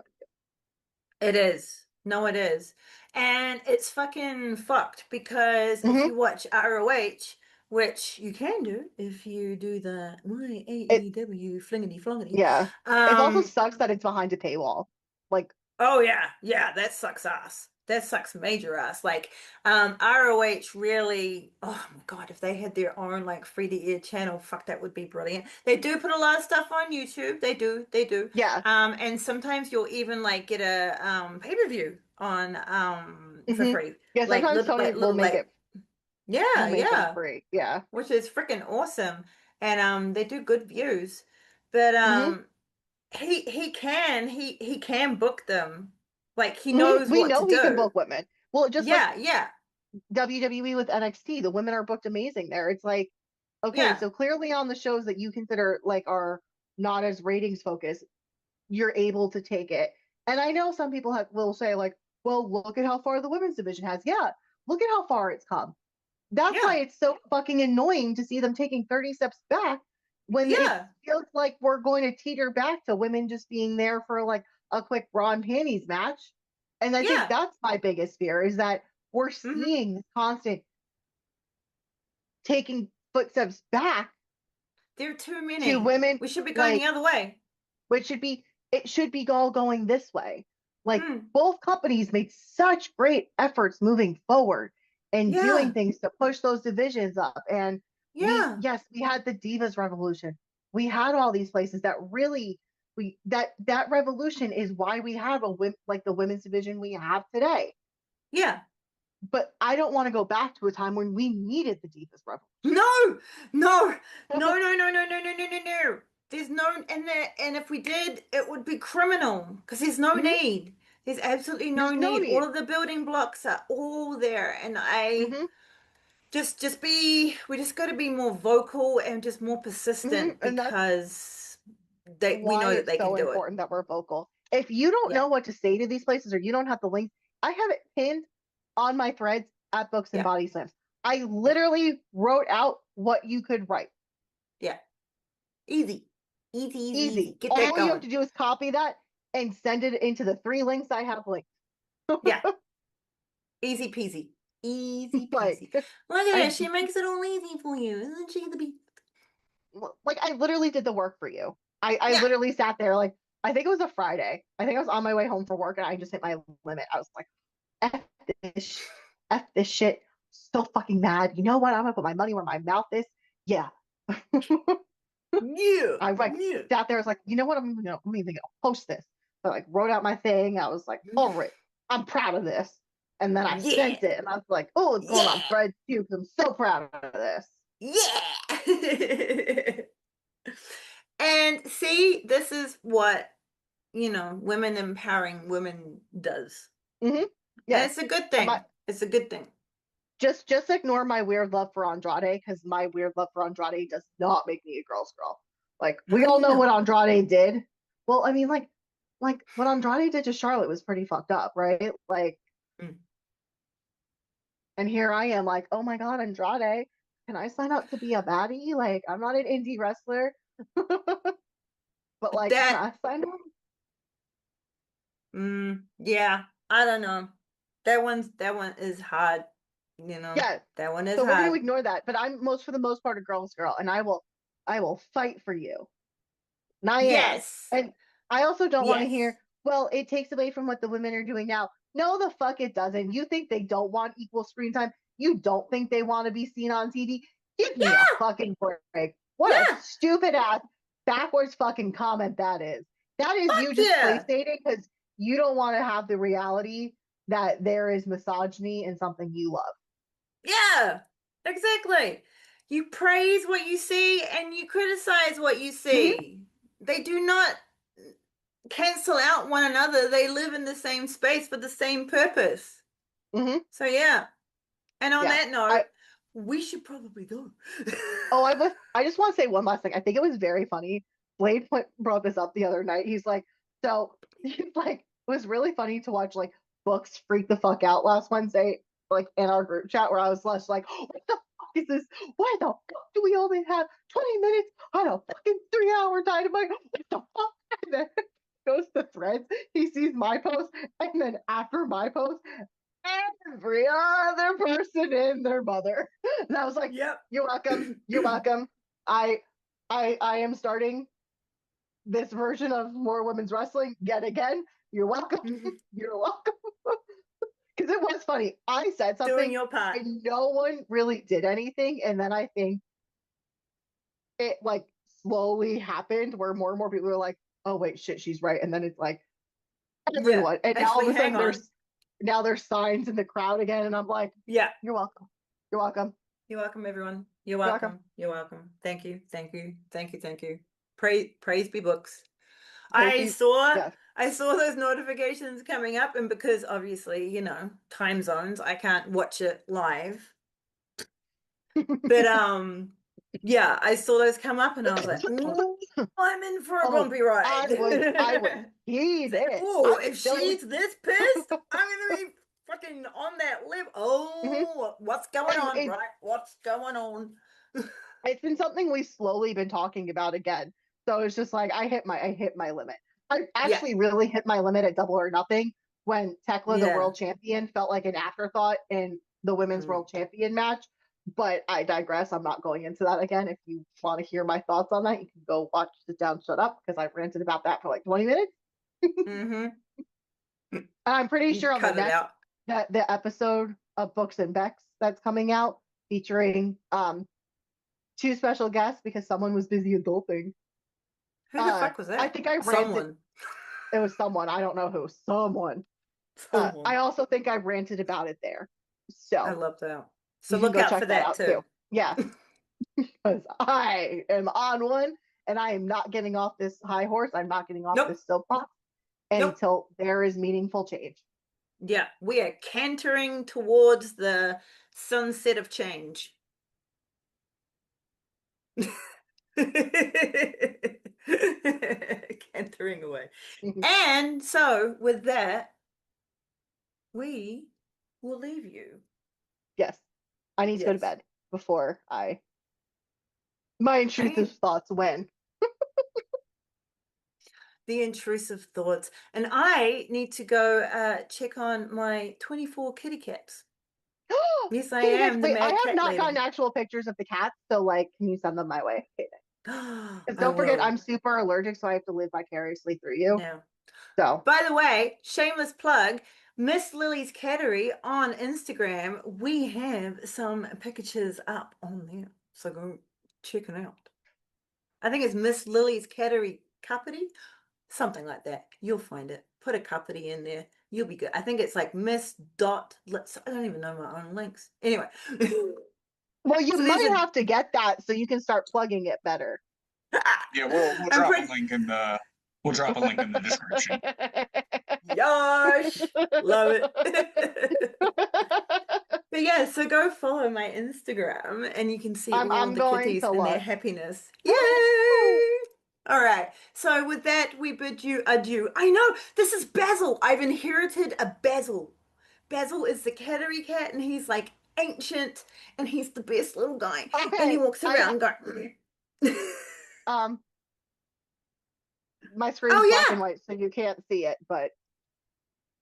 [SPEAKER 3] It is. No, it is. And it's fucking fucked because if
[SPEAKER 2] Hmm.
[SPEAKER 3] you watch ROH, which you can do if you do the
[SPEAKER 2] It
[SPEAKER 3] AEW flingity flongity.
[SPEAKER 2] Yeah. It also sucks that it's behind a paywall. Like,
[SPEAKER 3] Oh yeah, yeah, that sucks ass. That sucks major ass. Like, ROH really, oh my God, if they had their own like free to air channel, fuck, that would be brilliant. They do put a lot of stuff on YouTube. They do, they do.
[SPEAKER 2] yeah.
[SPEAKER 3] And sometimes you'll even like get a pay-per-view on for
[SPEAKER 2] Hmm.
[SPEAKER 3] free.
[SPEAKER 2] Yeah,
[SPEAKER 3] Like
[SPEAKER 2] sometimes
[SPEAKER 3] little
[SPEAKER 2] Tony
[SPEAKER 3] like little like
[SPEAKER 2] will
[SPEAKER 3] yeah,
[SPEAKER 2] make them
[SPEAKER 3] yeah.
[SPEAKER 2] free. Yeah.
[SPEAKER 3] Which is freaking awesome. And they do good views. But
[SPEAKER 2] Hmm.
[SPEAKER 3] he can book them. Like he
[SPEAKER 2] Hmm.
[SPEAKER 3] knows
[SPEAKER 2] We
[SPEAKER 3] what to
[SPEAKER 2] know he can
[SPEAKER 3] do.
[SPEAKER 2] book women. Well, just like
[SPEAKER 3] Yeah, yeah,
[SPEAKER 2] WWE with NXT, the women are booked amazing there. It's like, okay,
[SPEAKER 3] yeah,
[SPEAKER 2] so clearly on the shows that you consider like are not as ratings focused, you're able to take it. And I know some people will say like, well, look at how far the women's division has. Yeah, look at how far it's come. That's why
[SPEAKER 3] yeah,
[SPEAKER 2] it's so fucking annoying to see them taking 30 steps back when it
[SPEAKER 3] yeah,
[SPEAKER 2] feels like we're going to teeter back to women just being there for like a quick bra and panties match. And I think
[SPEAKER 3] yeah.
[SPEAKER 2] that's my biggest fear is that we're
[SPEAKER 3] Hmm.
[SPEAKER 2] seeing this constant taking footsteps back
[SPEAKER 3] There are too
[SPEAKER 2] to
[SPEAKER 3] many.
[SPEAKER 2] women,
[SPEAKER 3] We should be going the
[SPEAKER 2] like,
[SPEAKER 3] other way.
[SPEAKER 2] which should be, it should be all going this way. Like,
[SPEAKER 3] Mm,
[SPEAKER 2] both companies made such great efforts moving forward and doing
[SPEAKER 3] yeah,
[SPEAKER 2] things to push those divisions up. And
[SPEAKER 3] yeah,
[SPEAKER 2] yes, we had the Divas Revolution. We had all these places that really, that revolution is why we have like the women's division we have today.
[SPEAKER 3] yeah.
[SPEAKER 2] But I don't want to go back to a time when we needed the Divas Revolution.
[SPEAKER 3] No, no, no, no, no, no, no, no, no, no, no. There's no, and if we did, it would be criminal because there's no
[SPEAKER 2] Hmm.
[SPEAKER 3] need. There's absolutely no
[SPEAKER 2] There's no
[SPEAKER 3] need. All
[SPEAKER 2] need.
[SPEAKER 3] of the building blocks are all there, and I
[SPEAKER 2] Hmm.
[SPEAKER 3] just be. We just got to be more vocal and just more
[SPEAKER 2] Hmm.
[SPEAKER 3] persistent
[SPEAKER 2] And that's
[SPEAKER 3] because we
[SPEAKER 2] why
[SPEAKER 3] know that
[SPEAKER 2] it's
[SPEAKER 3] they can
[SPEAKER 2] so
[SPEAKER 3] do it.
[SPEAKER 2] important that we're vocal. If you don't
[SPEAKER 3] Yeah,
[SPEAKER 2] know what to say to these places or you don't have the links, I have it pinned on my threads at Books and
[SPEAKER 3] yeah,
[SPEAKER 2] Body Slams. I
[SPEAKER 3] yeah,
[SPEAKER 2] literally wrote out what you could write.
[SPEAKER 3] yeah. Easy, easy, easy, easy.
[SPEAKER 2] Easy.
[SPEAKER 3] Get that
[SPEAKER 2] All you have
[SPEAKER 3] going.
[SPEAKER 2] to do is copy that and send it into the 3 links I have linked.
[SPEAKER 3] Yeah, easy peasy, easy
[SPEAKER 2] like
[SPEAKER 3] peasy. Look at
[SPEAKER 2] I
[SPEAKER 3] this. She makes it all easy for you, isn't she? The bee.
[SPEAKER 2] like I literally did the work for you. I
[SPEAKER 3] Yeah.
[SPEAKER 2] literally sat there like I think it was a Friday. I think I was on my way home from work and I just hit my limit. I was like, F this, F this shit. So fucking mad. You know what? I'm gonna put my money where my mouth is. Yeah.
[SPEAKER 3] Yeah,
[SPEAKER 2] I like
[SPEAKER 3] yeah,
[SPEAKER 2] sat there. I was like, you know what? I'm even gonna post this. I like wrote out my thing. I was like, all right, I'm proud of this. And then I
[SPEAKER 3] yeah,
[SPEAKER 2] sent it, and I was like, oh, it's going on
[SPEAKER 3] yeah,
[SPEAKER 2] thread too because I'm so proud of this.
[SPEAKER 3] yeah. And see, this is what, women empowering women does.
[SPEAKER 2] Hmm.
[SPEAKER 3] And
[SPEAKER 2] Yes.
[SPEAKER 3] it's a good
[SPEAKER 2] And my
[SPEAKER 3] thing. It's a good thing.
[SPEAKER 2] just ignore my weird love for Andrade because my weird love for Andrade does not make me a girl's girl. Like
[SPEAKER 3] How
[SPEAKER 2] we
[SPEAKER 3] do
[SPEAKER 2] all
[SPEAKER 3] you
[SPEAKER 2] know what
[SPEAKER 3] know?
[SPEAKER 2] Andrade did. Well, I mean, like what Andrade did to Charlotte was pretty fucked up, right? Like,
[SPEAKER 3] Mm.
[SPEAKER 2] and here I am, like, oh my god, Andrade, can I sign up to be a baddie? Like, I'm not an indie wrestler, but like, can
[SPEAKER 3] That,
[SPEAKER 2] I sign up?
[SPEAKER 3] yeah, I don't know. That one is hard,
[SPEAKER 2] Yeah.
[SPEAKER 3] That one is
[SPEAKER 2] So we're gonna
[SPEAKER 3] hard.
[SPEAKER 2] ignore that. But I'm for the most part a girl's girl, and I will fight for you. And I am.
[SPEAKER 3] Yes.
[SPEAKER 2] And I also don't want to
[SPEAKER 3] Yes.
[SPEAKER 2] hear, well, it takes away from what the women are doing now. No, the fuck it doesn't. You think they don't want equal screen time? You don't think they want to be seen on TV? Give me a
[SPEAKER 3] Yeah.
[SPEAKER 2] fucking break. What a
[SPEAKER 3] Yeah.
[SPEAKER 2] stupid ass backwards fucking comment that is. That is
[SPEAKER 3] Fuck
[SPEAKER 2] you just place
[SPEAKER 3] yeah.
[SPEAKER 2] dating because you don't want to have the reality that there is misogyny in something you love.
[SPEAKER 3] Yeah. Exactly. You praise what you see and you criticize what you
[SPEAKER 2] Hmm.
[SPEAKER 3] see. They do not cancel out one another. They live in the same space for the same purpose.
[SPEAKER 2] Hmm.
[SPEAKER 3] So yeah. And on
[SPEAKER 2] Yeah.
[SPEAKER 3] that
[SPEAKER 2] I
[SPEAKER 3] note, we should probably go.
[SPEAKER 2] Oh, I just want to say one last thing. I think it was very funny. Blade brought this up the other night. He's like, so he's like, it was really funny to watch like books freak the fuck out last Wednesday, like in our group chat where I was less like, what the fuck is this? Why the fuck do we only have 20 minutes on a fucking 3-hour dynamite. What the fuck? And then goes to threads. He sees my post, and then after my post, every other person and their mother. And I was like,
[SPEAKER 3] Yep.
[SPEAKER 2] "You're welcome. You're welcome. I am starting this version of More Women's Wrestling yet again. You're welcome. You're welcome." Because it was funny. I said
[SPEAKER 3] Doing
[SPEAKER 2] something,
[SPEAKER 3] your part.
[SPEAKER 2] and no one really did anything, and then I think it like slowly happened where more and more people were like, "Oh wait, shit, she's right," and then it's like everyone, and now all
[SPEAKER 3] Actually,
[SPEAKER 2] of a sudden
[SPEAKER 3] hang on.
[SPEAKER 2] there's signs in the crowd again, and I'm like,
[SPEAKER 3] Yeah.
[SPEAKER 2] "You're welcome. You're welcome.
[SPEAKER 3] You're welcome, everyone. You're
[SPEAKER 2] You're
[SPEAKER 3] welcome.
[SPEAKER 2] welcome."
[SPEAKER 3] You're welcome. Thank you. Thank you. Thank you. Thank you. Praise be books.
[SPEAKER 2] Yes.
[SPEAKER 3] I saw those notifications coming up, and because obviously, you know, time zones, I can't watch it live. But yeah, I saw those come up and I was like, "Ooh, I'm in for a bumpy ride."
[SPEAKER 2] I was heated.
[SPEAKER 3] Oh, if
[SPEAKER 2] still-
[SPEAKER 3] she's this pissed, I'm gonna be fucking on that lip. Oh, what's going on,
[SPEAKER 2] It-
[SPEAKER 3] right? What's going on?
[SPEAKER 2] It's been something we've slowly been talking about again. So it's just like I hit my limit. I actually really hit my limit at Double or Nothing when Tekla, the
[SPEAKER 3] Yeah.
[SPEAKER 2] world champion, felt like an afterthought in the women's world champion match. But I digress. I'm not going into that again. If you want to hear my thoughts on that, you can go watch Sit Down, Shut Up, because I've ranted about that for like 20 minutes.
[SPEAKER 3] Mm-hmm.
[SPEAKER 2] And I'm pretty sure on the
[SPEAKER 3] Cut it
[SPEAKER 2] next
[SPEAKER 3] out.
[SPEAKER 2] the episode of Books and Becks that's coming out featuring 2 special guests because someone was busy adulting.
[SPEAKER 3] Who the fuck was that?
[SPEAKER 2] I think I ranted.
[SPEAKER 3] Someone.
[SPEAKER 2] It was someone. I don't know who. Someone.
[SPEAKER 3] Someone.
[SPEAKER 2] I also think I ranted about it there. So
[SPEAKER 3] I love that. So
[SPEAKER 2] you can
[SPEAKER 3] look
[SPEAKER 2] go
[SPEAKER 3] out
[SPEAKER 2] check
[SPEAKER 3] for
[SPEAKER 2] that
[SPEAKER 3] that
[SPEAKER 2] out
[SPEAKER 3] too.
[SPEAKER 2] Yeah. Because I am on one and I am not getting off this high horse. I'm not getting off
[SPEAKER 3] Nope.
[SPEAKER 2] this soapbox until there is meaningful change.
[SPEAKER 3] Yeah, we are cantering towards the sunset of change. Cantering away. And so, with that, we will leave you.
[SPEAKER 2] Yes. I need to go to bed before my intrusive thoughts win.
[SPEAKER 3] The intrusive thoughts. And I need to go check on my 24 kitty cats. Yes, I am the
[SPEAKER 2] Wait,
[SPEAKER 3] mad
[SPEAKER 2] I have
[SPEAKER 3] cat
[SPEAKER 2] not
[SPEAKER 3] lady.
[SPEAKER 2] gotten actual pictures of the cats, so like, can you send them my way? Okay,
[SPEAKER 3] I
[SPEAKER 2] don't forget,
[SPEAKER 3] will.
[SPEAKER 2] I'm super allergic, so I have to live vicariously through you.
[SPEAKER 3] No.
[SPEAKER 2] So,
[SPEAKER 3] by the way, shameless plug, Miss Lily's Cattery on Instagram. We have some pictures up on there, so go check it out. I think it's Miss Lily's Cattery Cuppity, something like that. You'll find it. Put a cuppity in there. You'll be good. I think it's like Miss Dot. I don't even know my own links. Anyway.
[SPEAKER 2] well, you
[SPEAKER 3] So
[SPEAKER 2] might have to get that so you can start plugging it better.
[SPEAKER 1] Yeah, we'll drop a link in the description.
[SPEAKER 3] YOSH! Love it. But yeah, so go follow my Instagram and you can see all
[SPEAKER 2] I'm
[SPEAKER 3] the
[SPEAKER 2] going
[SPEAKER 3] kitties
[SPEAKER 2] to
[SPEAKER 3] and their
[SPEAKER 2] look.
[SPEAKER 3] happiness. Yay! All right. So with that, we bid you adieu. I know, this is Basil. I've inherited a Basil. Basil is the cattery cat and he's like ancient and he's the best little guy.
[SPEAKER 2] Okay,
[SPEAKER 3] and he walks around going...
[SPEAKER 2] my screen's black and white, so you can't see it, but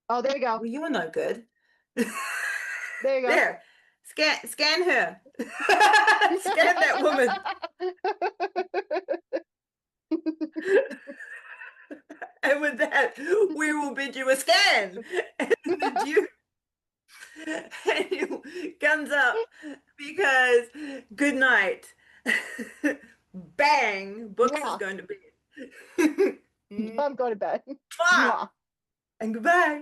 [SPEAKER 2] oh, there you go.
[SPEAKER 3] Well, you are no good.
[SPEAKER 2] There you go.
[SPEAKER 3] There. Scan her. Scan that woman. And with that, we will bid you a scan. And you guns up because good night. Bang. Books is going to bed.
[SPEAKER 2] I'm going to bed.
[SPEAKER 3] And goodbye.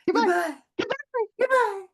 [SPEAKER 2] Goodbye.
[SPEAKER 3] Goodbye. Goodbye.